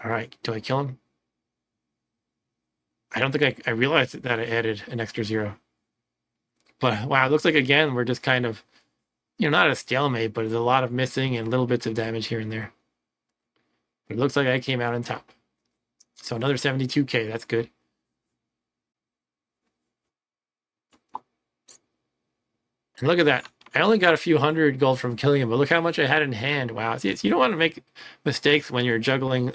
[SPEAKER 1] All right, do I kill him? I don't think I realized that I added an extra 0. But wow, it looks like again, we're just kind of, not a stalemate, but there's a lot of missing and little bits of damage here and there. But it looks like I came out on top. So another 72K, that's good. And look at that. I only got a few hundred gold from killing him, but look how much I had in hand. Wow. See, you don't want to make mistakes when you're juggling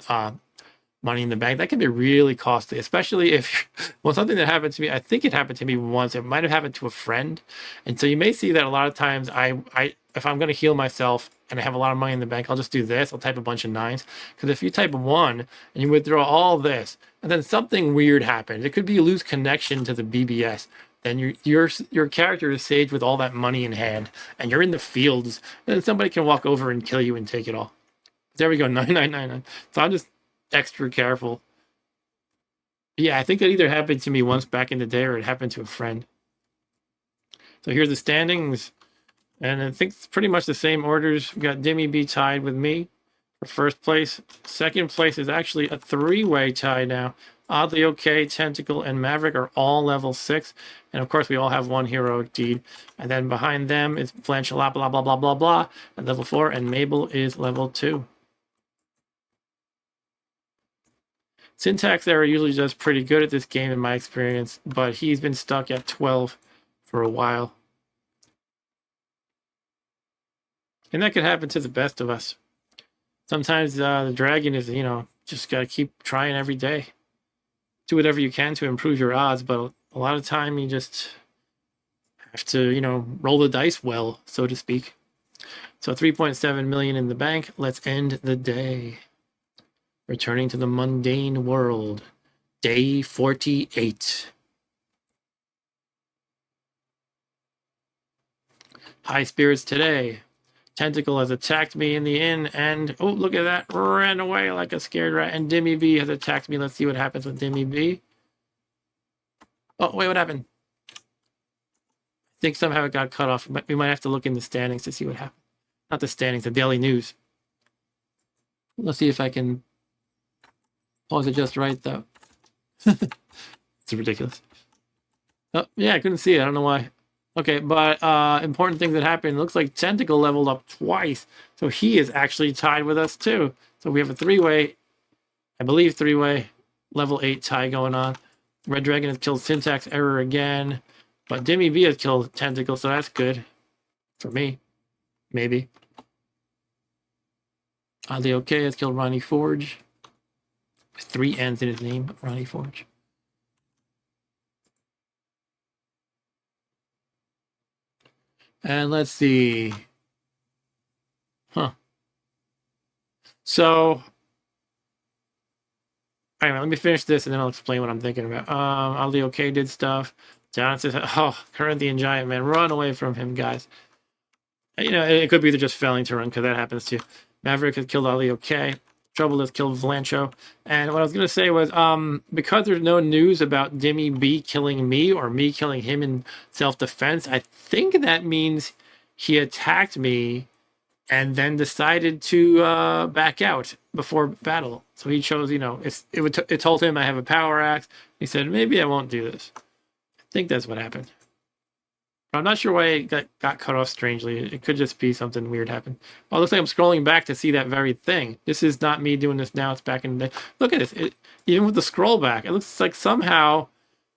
[SPEAKER 1] money in the bank. That can be really costly, especially if, well, something that happened to me, I think it happened to me once. It might have happened to a friend. And so you may see that a lot of times if I'm going to heal myself and I have a lot of money in the bank, I'll just do this. I'll type a bunch of 9s. Because if you type 1 and you withdraw all this, and then something weird happens, it could be you lose connection to the BBS. Then your character is saved with all that money in hand, and you're in the fields, and then somebody can walk over and kill you and take it all. There we go, 9999. So I'm just extra careful. Yeah, I think that either happened to me once back in the day or it happened to a friend. So here's the standings. And I think it's pretty much the same orders. We got Dimmy B tied with me for first place. Second place is actually a 3-way tie now. Oddly Okay, Tentacle, and Maverick are all level 6. And of course, we all have 1 heroic deed. And then behind them is Flanchelot, blah, blah, blah, blah, blah, at level 4. And Mabel is level 2. Syntax Error usually does pretty good at this game in my experience, but he's been stuck at 12 for a while. And that could happen to the best of us. Sometimes the dragon is, just got to keep trying every day. Do whatever you can to improve your odds, but a lot of time you just have to, roll the dice well, so to speak. So 3.7 million in the bank. Let's end the day. Returning to the mundane world. Day 48. High spirits today. Tentacle has attacked me in the inn, and oh, look at that, ran away like a scared rat. And Dimmy B has attacked me. Let's see what happens with Dimmy B. Oh, wait, what happened? I think somehow it got cut off. We might have to look in the standings to see what happened. Not the standings, the daily news. Let's see if I can pause it just right, though. It's ridiculous. Oh, yeah, I couldn't see it. I don't know why. Okay, but important thing that happened. It looks like Tentacle leveled up twice. So he is actually tied with us too. So we have a 3-way, I believe 3-way, level 8 tie going on. Red Dragon has killed Syntax Error again. But Dimmy B has killed Tentacle, so that's good. For me. Maybe. Oddly Okay has killed Ronnie Forge. With 3 N's in his name, Ronnie Forge. And let's see. So, anyway, let me finish this and then I'll explain what I'm thinking about. Ali Okay did stuff. John says, oh, Corinthian Giant, man, run away from him, guys. It could be they're just failing to run because that happens too. Maverick has killed Ali Okay. Trouble has killed Valancho. And what I was going to say was, because there's no news about Dimmy B killing me or me killing him in self-defense, I think that means he attacked me and then decided to back out before battle. So he chose, it told him I have a power axe. He said, maybe I won't do this. I think that's what happened. But I'm not sure why it got cut off strangely. It could just be something weird happened. Oh, it looks like I'm scrolling back to see that very thing. This is not me doing this now. It's back in the day. Look at this. Even with the scroll back, it looks like somehow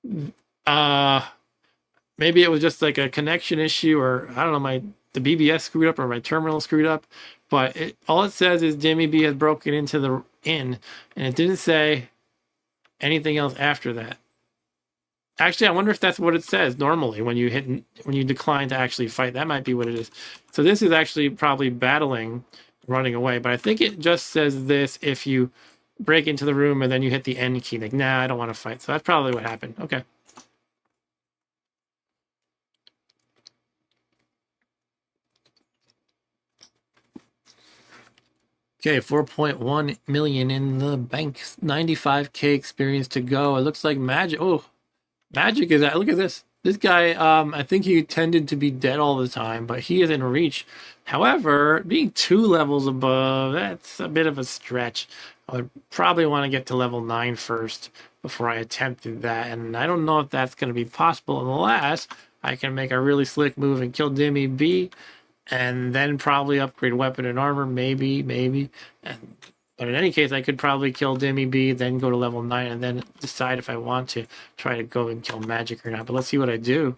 [SPEAKER 1] maybe it was just like a connection issue, or I don't know, the BBS screwed up or my terminal screwed up. But all it says is Dimmy B has broken into the inn, and it didn't say anything else after that. Actually, I wonder if that's what it says normally when you decline to actually fight. That might be what it is. So this is actually probably battling, running away. But I think it just says this if you break into the room and then you hit the N key. Like, nah, I don't want to fight. So that's probably what happened. Okay. Okay, 4.1 million in the bank. 95K experience to go. It looks like magic. Oh, magic is that. Look at this. This guy, I think he tended to be dead all the time, but he is in reach. However, being 2 levels above, that's a bit of a stretch. I would probably want to get to level 9 first before I attempted that. And I don't know if that's going to be possible unless I can make a really slick move and kill Dimmy B and then probably upgrade weapon and armor, maybe. But in any case, I could probably kill Dimmy B, then go to level 9, and then decide if I want to try to go and kill magic or not. But let's see what I do.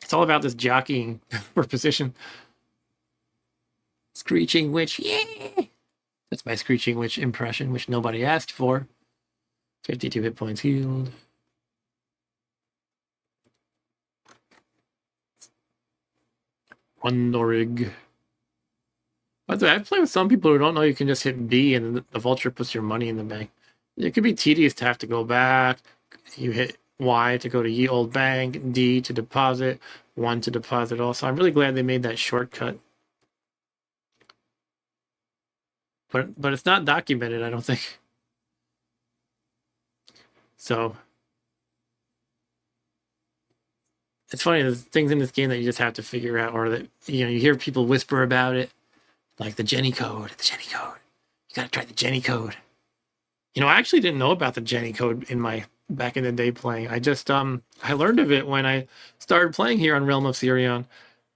[SPEAKER 1] It's all about this jockeying for position. Screeching Witch, yeah! That's my Screeching Witch impression, which nobody asked for. 52 hit points healed. Wondorig. By the way, I've played with some people who don't know you can just hit B and the vulture puts your money in the bank. It could be tedious to have to go back. You hit Y to go to Ye Old Bank, D to deposit, 1 to deposit also. I'm really glad they made that shortcut. But it's not documented, I don't think. So it's funny, there's things in this game that you just have to figure out, or that you hear people whisper about it, like the Jenny code. You gotta try the Jenny code. I actually didn't know about the Jenny code in my back in the day playing. I just I learned of it when I started playing here on Realm of Serion,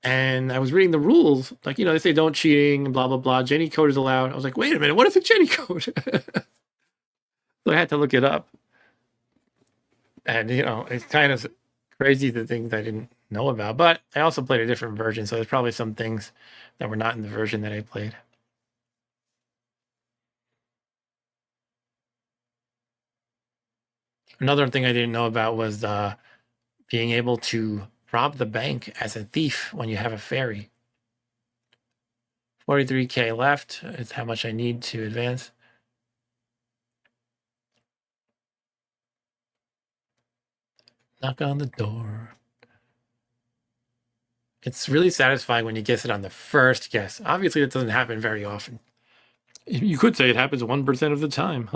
[SPEAKER 1] and I was reading the rules. Like, they say don't cheating, blah blah blah. Jenny code is allowed. I was like, wait a minute, what is a Jenny code? So I had to look it up. And it's kind of crazy the things I didn't know about. But I also played a different version, so there's probably some things that were not in the version that I played. Another thing I didn't know about was being able to rob the bank as a thief when you have a fairy. 43K left is how much I need to advance. Knock on the door. It's really satisfying when you guess it on the first guess. Obviously, that doesn't happen very often. You could say it happens 1% of the time.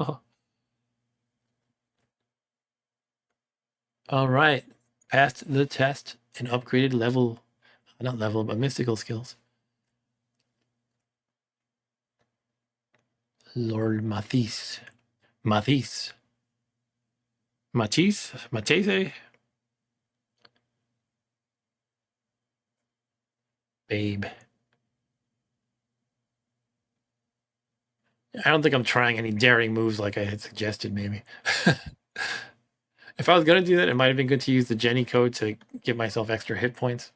[SPEAKER 1] All right. Passed the test and upgraded level, not level, but mystical skills. Lord Matisse. Matisse. Babe. I don't think I'm trying any daring moves like I had suggested, maybe. If I was going to do that, it might have been good to use the Jenny code to give myself extra hit points.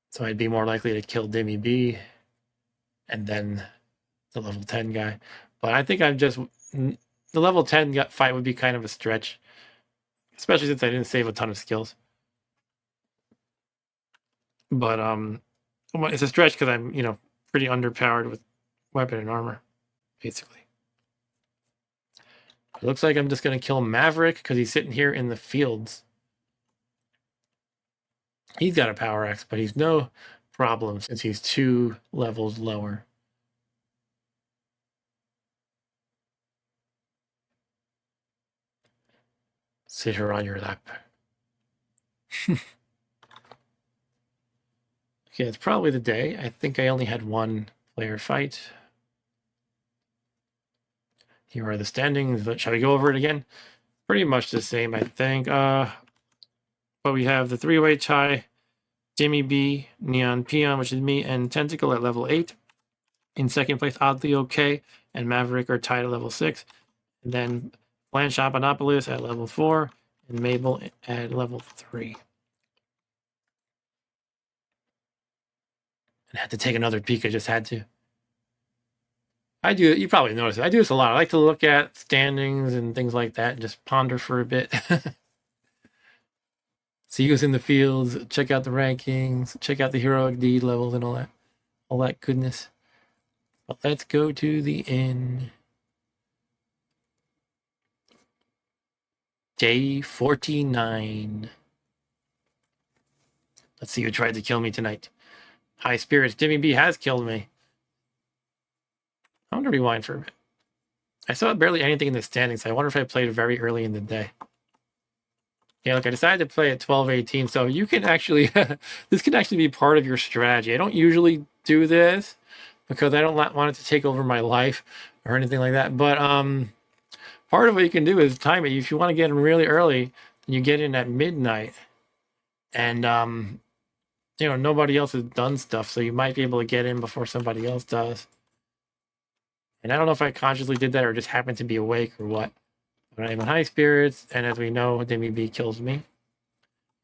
[SPEAKER 1] So I'd be more likely to kill Dimmy B and then the level 10 guy. But I think the level 10 fight would be kind of a stretch, especially since I didn't save a ton of skills. But it's a stretch because I'm, pretty underpowered with weapon and armor, basically. It looks like I'm just going to kill Maverick because he's sitting here in the fields. He's got a power axe, but he's no problem since he's 2 levels lower. Sit her on your lap. Okay, it's probably the day. I think I only had 1 player fight. Here are the standings. But shall we go over it again? Pretty much the same, I think. But we have the 3-way tie. Dimmy B, Neon Peon, which is me, and Tentacle at level 8. In second place, Oddly Okay and Maverick are tied at level 6. And then Blanche Papadopoulos at level 4 and Mabel at level 3. I had to take another peek. I just had to. I do. You probably notice it. I do this a lot. I like to look at standings and things like that and just ponder for a bit. See who's in the fields, check out the rankings, check out the heroic deed levels and all that goodness. But let's go to the inn. Day 49. Let's see who tried to kill me tonight. High Spirits. Dimmy B has killed me. I want to rewind for a bit. I saw barely anything in the standings. So I wonder if I played very early in the day. Yeah, look, I decided to play at 12:18, so you can actually, this can actually be part of your strategy. I don't usually do this because I don't want it to take over my life or anything like that. But part of what you can do is time it. If you want to get in really early, then you get in at midnight, and nobody else has done stuff, so you might be able to get in before somebody else does. And I don't know if I consciously did that or just happened to be awake or what. But I'm in high spirits, and as we know, Dimmy B kills me.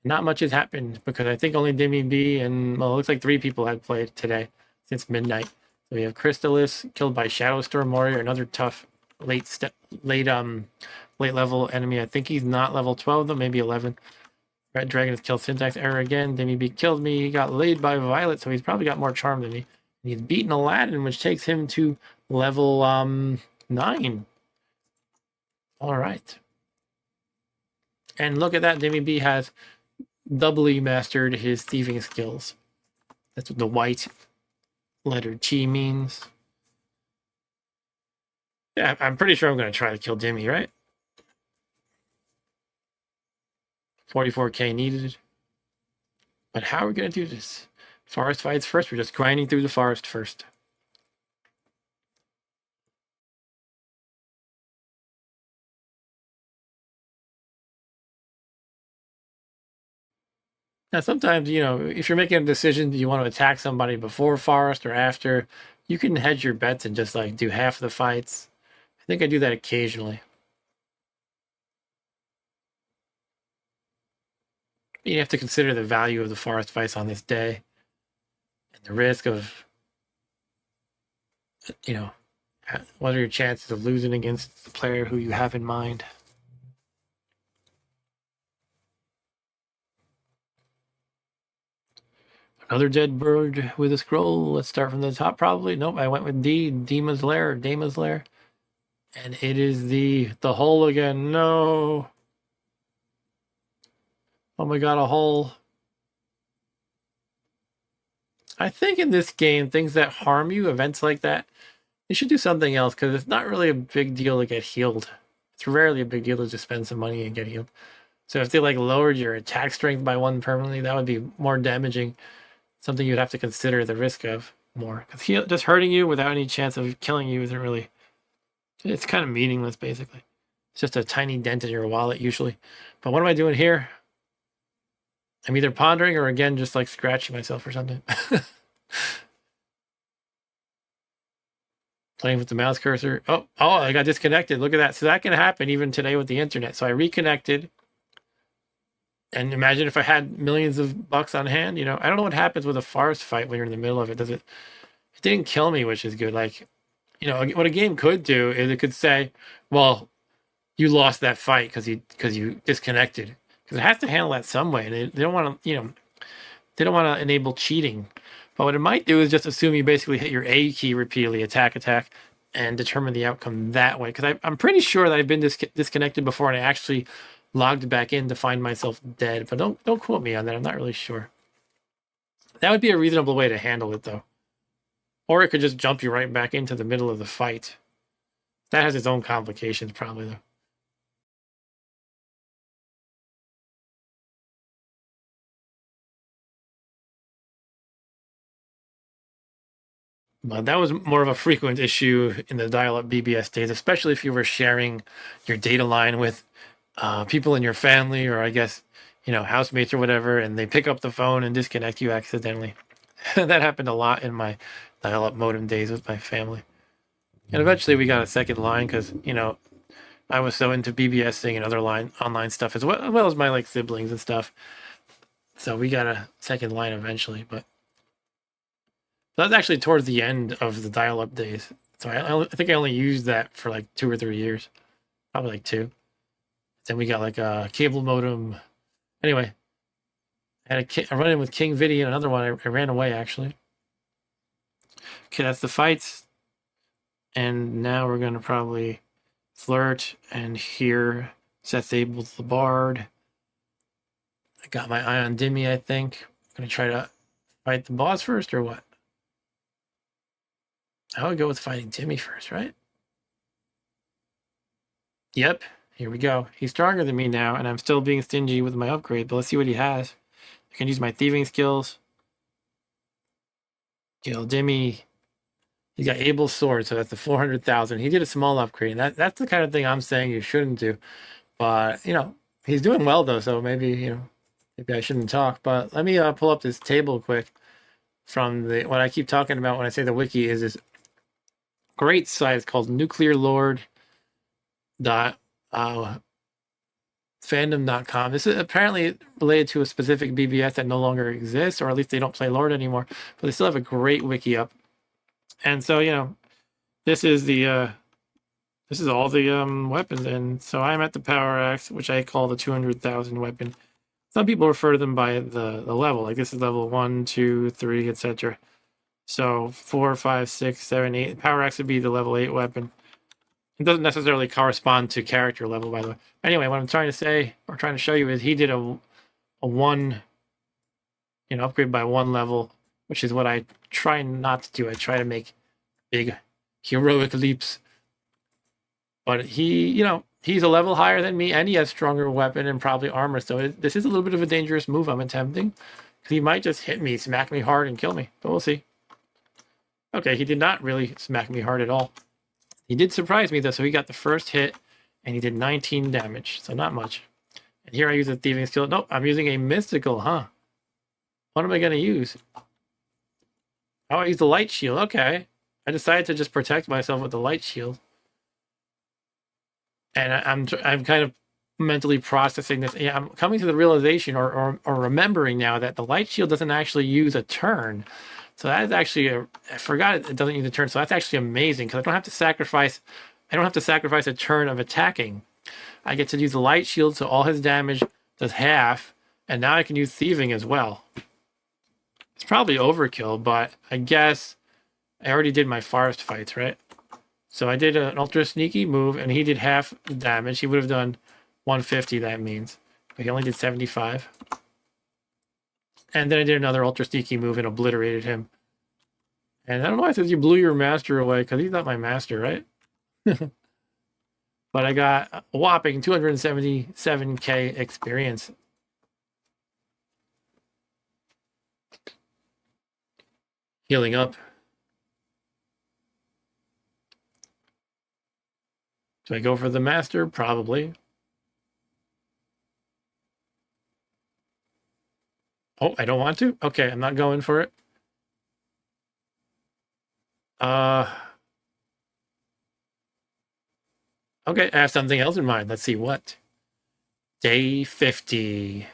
[SPEAKER 1] Not much has happened because I think only Dimmy B and, well, it looks like 3 people had played today since midnight. So we have Crystalis killed by Shadowstorm Warrior, another tough late level enemy. I think he's not level 12 though, maybe 11. Red Dragon has killed Syntax Error again. Dimmy B killed me. He got laid by Violet, so he's probably got more charm than me. And he's beaten Aladdin, which takes him to level 9. All right. And look at that, Dimmy B has doubly mastered his thieving skills. That's what the white letter T means. Yeah, I'm pretty sure I'm going to try to kill Dimmy, right? 44k needed. But how are we going to do this? Forest fights first. We're just grinding through the forest first. Now, sometimes, if you're making a decision, do you want to attack somebody before forest or after? You can hedge your bets and just like do half the fights. I think I do that occasionally. You have to consider the value of the forest fights on this day and the risk of, what are your chances of losing against the player who you have in mind? Another dead bird with a scroll. Let's start from the top, probably. Nope, I went with D, Dema's Lair. And it is the hole again. No. Oh my god, a hole. I think in this game, things that harm you, events like that, you should do something else because it's not really a big deal to get healed. It's rarely a big deal to just spend some money and get healed. So if they like lowered your attack strength by 1 permanently, that would be more damaging. Something you'd have to consider the risk of more. Because just hurting you without any chance of killing you isn't really... It's kind of meaningless, basically. It's just a tiny dent in your wallet, usually. But what am I doing here? I'm either pondering or, again, just like scratching myself or something. Playing with the mouse cursor. Oh, I got disconnected. Look at that. So that can happen even today with the internet. So I reconnected. And imagine if I had millions of bucks on hand. I don't know what happens with a forest fight when you're in the middle of it. It didn't kill me, which is good. Like, what a game could do is it could say, well, you lost that fight because you disconnected. Because it has to handle that some way. And they don't want to, they don't want to enable cheating. But what it might do is just assume you basically hit your A key repeatedly, attack, and determine the outcome that way. Because I'm pretty sure that I've been disconnected before and I actually logged back in to find myself dead. But don't quote me on that. I'm not really sure. That would be a reasonable way to handle it, though. Or it could just jump you right back into the middle of the fight. That has its own complications, probably, though. But that was more of a frequent issue in the dial-up BBS days, especially if you were sharing your data line with people in your family or I guess, housemates or whatever, and they pick up the phone and disconnect you accidentally. That happened a lot in my dial-up modem days with my family. And eventually we got a second line because, I was so into BBSing and other online stuff as well as my like siblings and stuff. So we got a second line eventually, but that was actually towards the end of the dial-up days. So I think I only used that for like 2 or 3 years, probably like 2. Then we got like a cable modem. Anyway, I run in with King Vidi and another one. I ran away actually. Okay, that's the fights. And now we're gonna probably flirt and here Seth's able to the bard. I got my eye on Dimmy, I think. I'm gonna try to fight the boss first or what? I would go with fighting Dimmy first, right? Yep, here we go. He's stronger than me now, and I'm still being stingy with my upgrade, but let's see what he has. I can use my thieving skills. Kill Dimmy. He's got able sword, so that's the 400,000. He did a small upgrade. That's the kind of thing I'm saying you shouldn't do. But he's doing well though, so maybe maybe I shouldn't talk. But let me pull up this table quick from what I keep talking about when I say the wiki is this great site. It's called nuclearlord dot fandom.com. This is apparently related to a specific BBS that no longer exists, or at least they don't play Lord anymore, but they still have a great wiki up. And so, this is this is all the weapons. And so I'm at the power axe, which I call the 200,000 weapon. Some people refer to them by the level, like this is level 1, 2, 3, etc. So 4, 5, 6, 7, 8. Power axe would be the level 8 weapon. It doesn't necessarily correspond to character level, by the way. Anyway, what I'm trying to say, or trying to show you, is he did a 1, upgrade by 1 level, which is what I try not to do. I try to make big heroic leaps. But he's a level higher than me, and he has stronger weapon and probably armor. So this is a little bit of a dangerous move I'm attempting, because he might just hit me, smack me hard, and kill me. But we'll see. Okay, he did not really smack me hard at all. He did surprise me, though, so he got the first hit, and he did 19 damage, so not much. And here I use a thieving skill. Nope, I'm using a mystical, huh? What am I going to use? Oh, I use the light shield. Okay. I decided to just protect myself with the light shield. And I'm kind of mentally processing this. Yeah, I'm coming to the realization or remembering now that the light shield doesn't actually use a turn. So that is actually I forgot it doesn't use a turn. So that's actually amazing because I don't have to sacrifice a turn of attacking. I get to use the light shield, so all his damage does half, and now I can use thieving as well. It's probably overkill, but I guess I already did my forest fights, right? So I did an ultra sneaky move, and he did half the damage. He would have done 150, that means. But he only did 75. And then I did another ultra sneaky move and obliterated him. And I don't know why it says you blew your master away, because he's not my master, right? But I got a whopping 277k experience. Healing up. Do I go for the master? Probably. Oh, I don't want to? Okay, I'm not going for it. Okay, I have something else in mind. Let's see what. Day 50.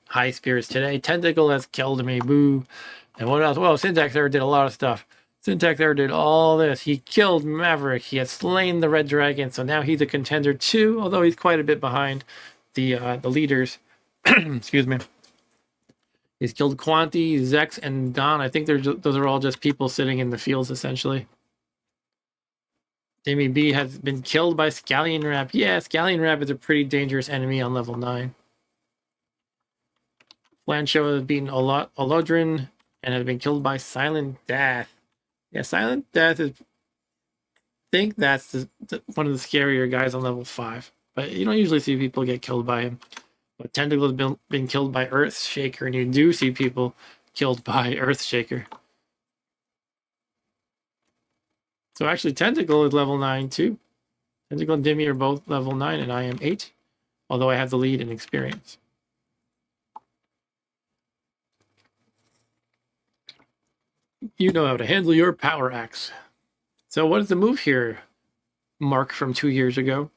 [SPEAKER 1] High spirits today. Tentacle has killed me. Boo. And what else? Well, Syntax Error did a lot of stuff. Syntax Error did all this. He killed Maverick. He has slain the Red Dragon. So now he's a contender too, although he's quite a bit behind the leaders. Excuse me. He's killed Quanti, Zex, and Don. I think those are all just people sitting in the fields, essentially. Jamie B has been killed by Scallion Rap. Yeah, Scallion Rap is a pretty dangerous enemy on level 9. Flancho has beaten Olodrin and has been killed by Silent Death. Yeah, Silent Death is... I think that's one of the scarier guys on level 5. But you don't usually see people get killed by him. But Tentacle has been killed by Earthshaker, and you do see people killed by Earthshaker. So actually, Tentacle is level 9 too. Tentacle and Dimmy are both level 9, and I am 8. Although I have the lead in experience. You know how to handle your power axe. So what is the move here, Mark from 2 years ago?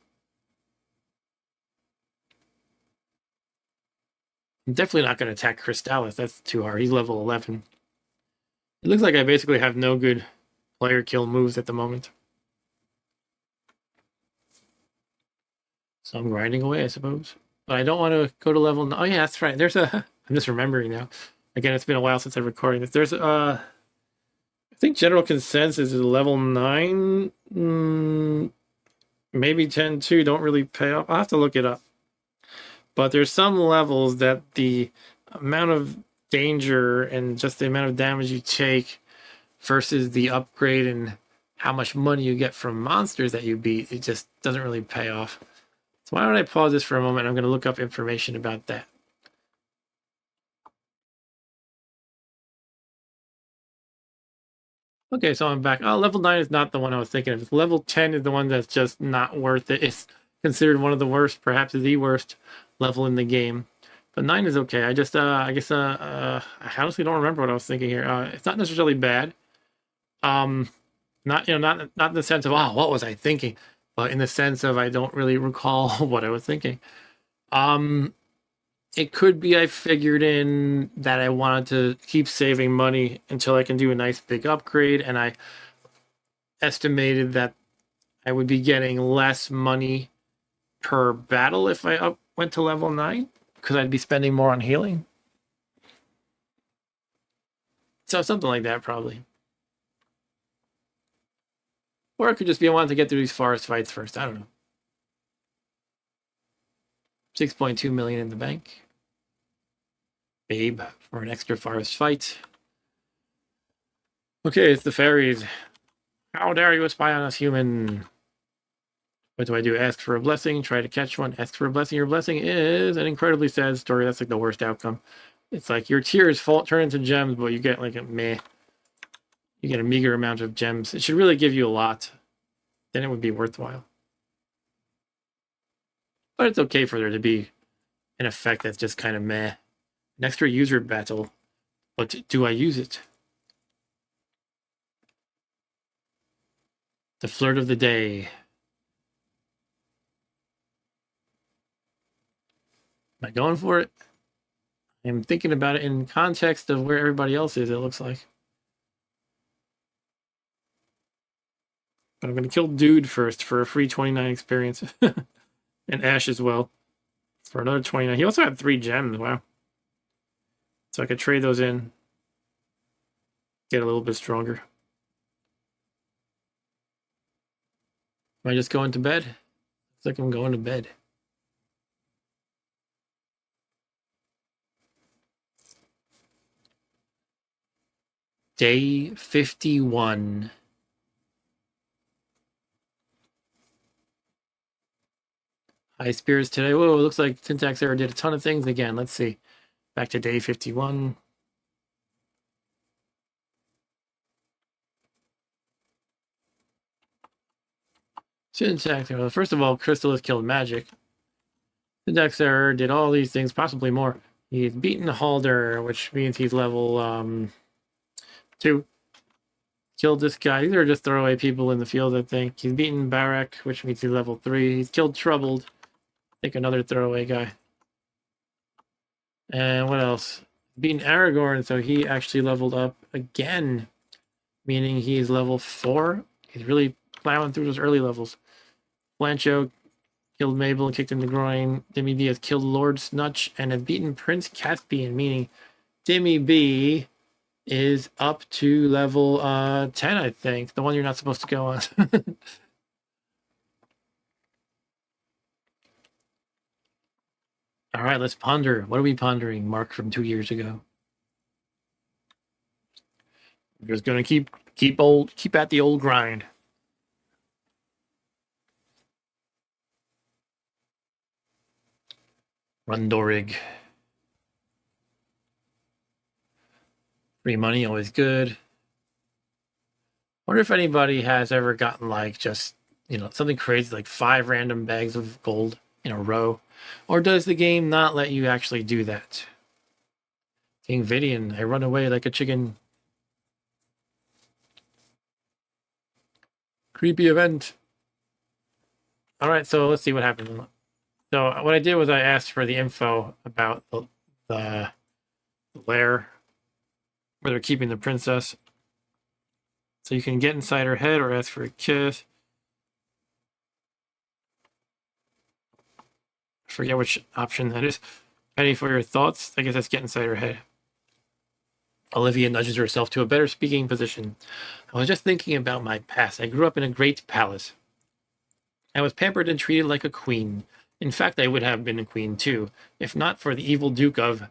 [SPEAKER 1] I'm definitely not going to attack Crystallis. That's too hard. He's level 11. It looks like I basically have no good player kill moves at the moment. So I'm grinding away, I suppose. But I don't want to go to level 9. Oh, yeah, that's right. There's a... I'm just remembering now. Again, it's been a while since I'm recording this. There's I think general consensus is level 9. Maybe 10 too. Don't really pay off. I'll have to look it up. But there's some levels that the amount of danger and just the amount of damage you take versus the upgrade and how much money you get from monsters that you beat, it just doesn't really pay off. So why don't I pause this for a moment? I'm going to look up information about that. Okay, so I'm back. Oh, level 9 is not the one I was thinking of. Level 10 is the one that's just not worth it. It's considered one of the worst, perhaps the worst level in the game. But 9 is okay. I guess I honestly don't remember what I was thinking here. It's not necessarily bad. Not not in the sense of, oh, what was I thinking, but in the sense of I don't really recall what I was thinking. It could be I figured in that I wanted to keep saving money until I can do a nice big upgrade, and I estimated that I would be getting less money per battle if I went to level 9, because I'd be spending more on healing. So something like that, probably. Or it could just be I wanted to get through these forest fights first. I don't know. 6.2 million in the bank. Babe for an extra forest fight. Okay, it's the fairies. How dare you spy on us, human? What do I do? Ask for a blessing, try to catch one. Ask for a blessing. Your blessing is an incredibly sad story. That's like the worst outcome. It's like your tears turn into gems, but you get like a meh. You get a meager amount of gems. It should really give you a lot. Then it would be worthwhile. But it's okay for there to be an effect that's just kind of meh. An extra user battle. But do I use it? The flirt of the day. Am I going for it? I'm thinking about it in context of where everybody else is, it looks like. But I'm going to kill Dude first for a free 29 experience. And Ash as well for another 29. He also had 3 gems. Wow. So I could trade those in. Get a little bit stronger. Am I just going to bed? Looks like I'm going to bed. Day 51. High spirits today. Whoa, looks like Syntax Error did a ton of things again. Let's see. Back to day 51. Syntax Error. First of all, Crystal has killed Magic. Syntax Error did all these things, possibly more. He's beaten Halder, which means he's level 2. Killed this guy. These are just throwaway people in the field, I think. He's beaten Barak, which means he's level 3. He's killed Troubled. I think another throwaway guy. And what else? Beaten Aragorn, so he actually leveled up again, meaning he's level 4. He's really plowing through those early levels. Blancho killed Mabel and kicked him in the groin. Dimmy B has killed Lord Snutch and has beaten Prince Caspian, meaning Dimmy B is up to level 10, I think. The one you're not supposed to go on. All right, let's ponder. What are we pondering, Mark, from 2 years ago? We're just gonna keep at the old grind. Rundorig. Free money, always good. Wonder if anybody has ever gotten like just, something crazy like 5 random bags of gold in a row. Or does the game not let you actually do that? King Vidian, I run away like a chicken. Creepy event. All right, so let's see what happens. So what I did was I asked for the info about the lair where they're keeping the princess. So you can get inside her head or ask for a kiss. I forget which option that is. Penny for your thoughts. I guess that's get inside her head. Olivia nudges herself to a better speaking position. I was just thinking about my past. I grew up in a great palace. I was pampered and treated like a queen. In fact, I would have been a queen too, if not for the evil Duke of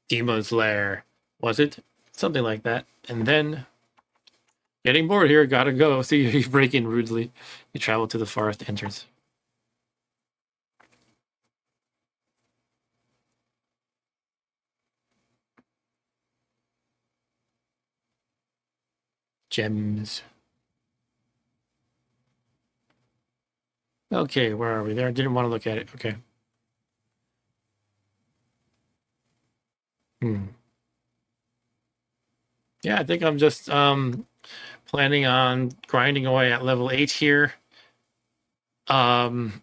[SPEAKER 1] Demon's Lair. Was it? Something like that. And then, getting bored here, gotta go. See, you break in rudely. You travel to the forest entrance. Gems. Okay, where are we? There, I didn't want to look at it. Okay. Yeah, I think I'm just planning on grinding away at level 8 here. I'm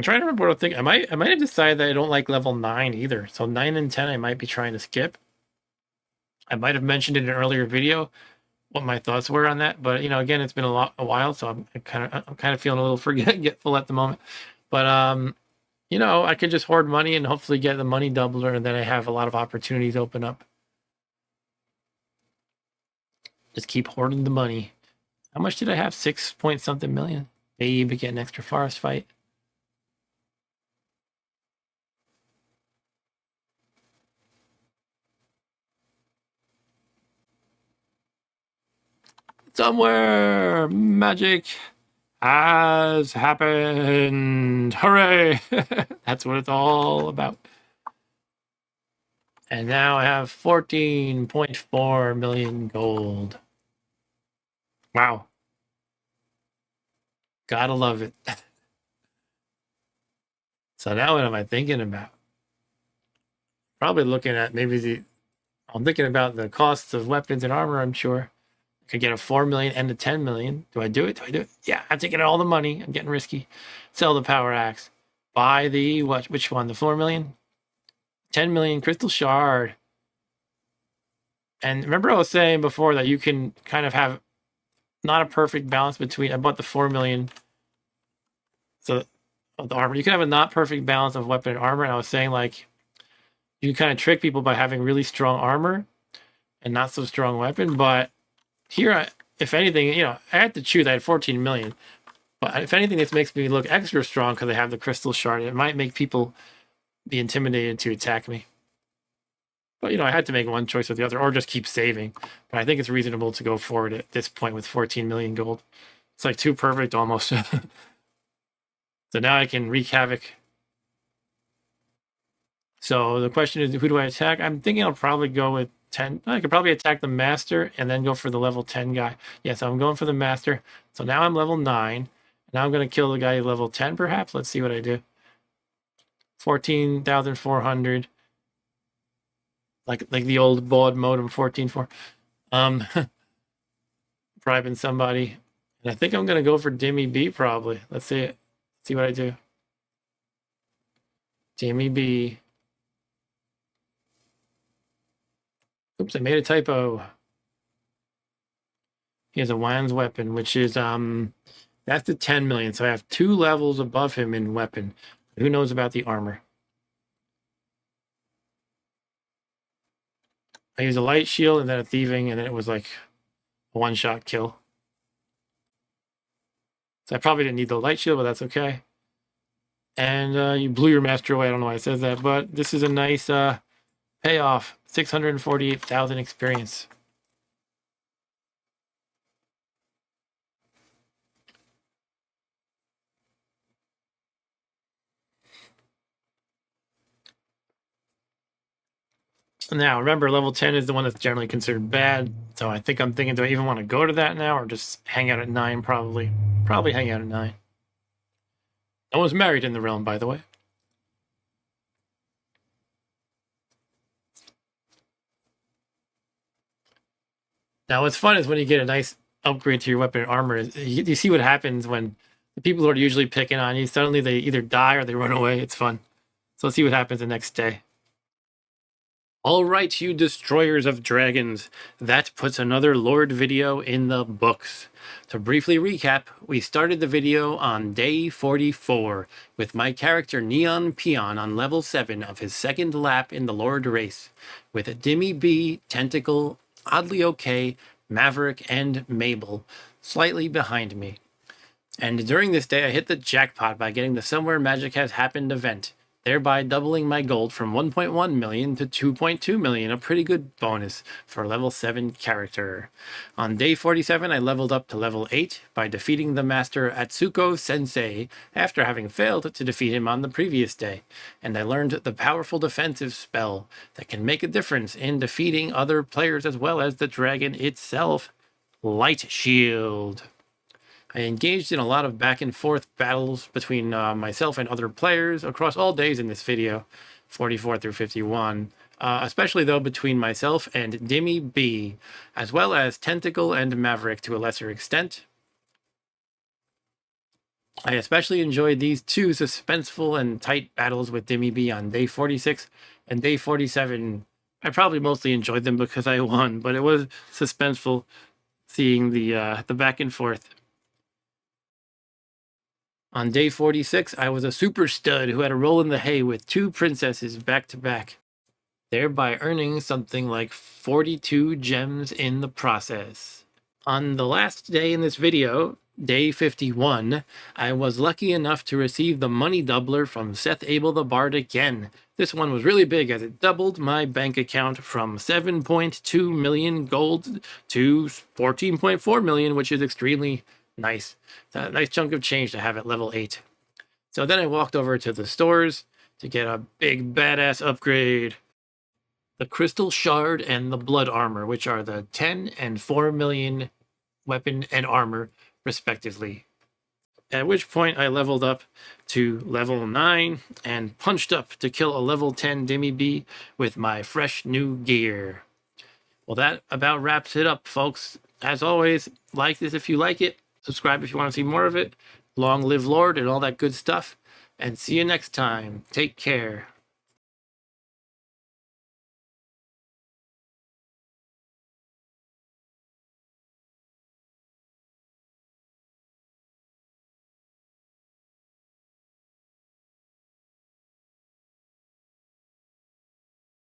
[SPEAKER 1] trying to remember what I think. I might have decided that I don't like level 9 either. So 9 and 10 I might be trying to skip. I might have mentioned in an earlier video what my thoughts were on that, but again, it's been a while, so I'm kind of feeling a little forgetful at the moment. But I could just hoard money and hopefully get the money doubler, and then I have a lot of opportunities open up. Just keep hoarding the money. How much did I have? 6 point something million. Maybe get an extra forest fight. Somewhere magic has happened. Hooray! That's what it's all about. And now I have 14.4 million gold. Wow. Gotta love it. So now what am I thinking about? Probably looking at I'm thinking about the costs of weapons and armor, I'm sure. I could get a 4 million and a 10 million. Do I do it? Yeah, I'm taking all the money. I'm getting risky. Sell the power axe. Buy the, which one? The 4 million? 10 million crystal shard. And remember I was saying before that you can kind of have not a perfect balance between, I bought the 4 million. So of the armor, you can have a not perfect balance of weapon and armor. And I was saying like, you can kind of trick people by having really strong armor and not so strong weapon. But here, if anything, I had to choose. I had 14 million. But if anything, this makes me look extra strong because I have the crystal shard. It might make people be intimidated to attack me. But, I had to make one choice or the other, or just keep saving. But I think it's reasonable to go forward at this point with 14 million gold. It's like too perfect almost. So now I can wreak havoc. So the question is, who do I attack? I'm thinking I'll probably go with 10. I could probably attack the master and then go for the level 10 guy. Yeah, so I'm going for the master. So now I'm level 9. Now I'm going to kill the guy level 10 perhaps. Let's see what I do. 14,400. Like the old baud modem 14.4. Bribing somebody. And I think I'm going to go for Dimmy B probably. Let's see it. See what I do. Dimmy B. Oops, I made a typo. He has a Wan's weapon, which is that's the 10 million. So I have 2 levels above him in weapon. Who knows about the armor? I used a light shield and then a thieving, and then it was like a one-shot kill. So I probably didn't need the light shield, but that's okay. And you blew your master away. I don't know why it says that, but this is a nice payoff. 648,000 experience. Now, remember, level 10 is the one that's generally considered bad. So I think I'm thinking, do I even want to go to that now or just hang out at 9 probably? Probably hang out at 9. No one's married in the realm, by the way. Now, what's fun is when you get a nice upgrade to your weapon and armor, you see what happens when the people who are usually picking on you, suddenly they either die or they run away. It's fun. So let's see what happens the next day. All right, you destroyers of dragons, that puts another Lord video in the books. To briefly recap, we started the video on day 44 with my character Neon Peon on level 7 of his second lap in the Lord race, with Dimmy B, Tentacle, Oddly Okay, Maverick, and Mabel slightly behind me. And during this day, I hit the jackpot by getting the Somewhere Magic Has Happened event, thereby doubling my gold from 1.1 million to 2.2 million, a pretty good bonus for a level 7 character. On day 47, I leveled up to level 8 by defeating the master Atsuko Sensei after having failed to defeat him on the previous day, and I learned the powerful defensive spell that can make a difference in defeating other players as well as the dragon itself, Light Shield. I engaged in a lot of back and forth battles between myself and other players across all days in this video, 44 through 51, especially though between myself and Dimmy B, as well as Tentacle and Maverick to a lesser extent. I especially enjoyed these two suspenseful and tight battles with Dimmy B on day 46 and day 47. I probably mostly enjoyed them because I won, but it was suspenseful seeing the back and forth. On day 46, I was a super stud who had a roll in the hay with two princesses back to back, thereby earning something like 42 gems in the process. On the last day in this video, day 51, I was lucky enough to receive the money doubler from Seth Abel the Bard again. This one was really big as it doubled my bank account from 7.2 million gold to 14.4 million, which is extremely nice. It's a nice chunk of change to have at level 8. So then I walked over to the stores to get a big badass upgrade. The Crystal Shard and the Blood Armor, which are the 10 and 4 million weapon and armor, respectively. At which point I leveled up to level 9 and punched up to kill a level 10 Dimmy B with my fresh new gear. Well, that about wraps it up, folks. As always, like this if you like it. Subscribe if you want to see more of it. Long live Lord and all that good stuff. And see you next time. Take care.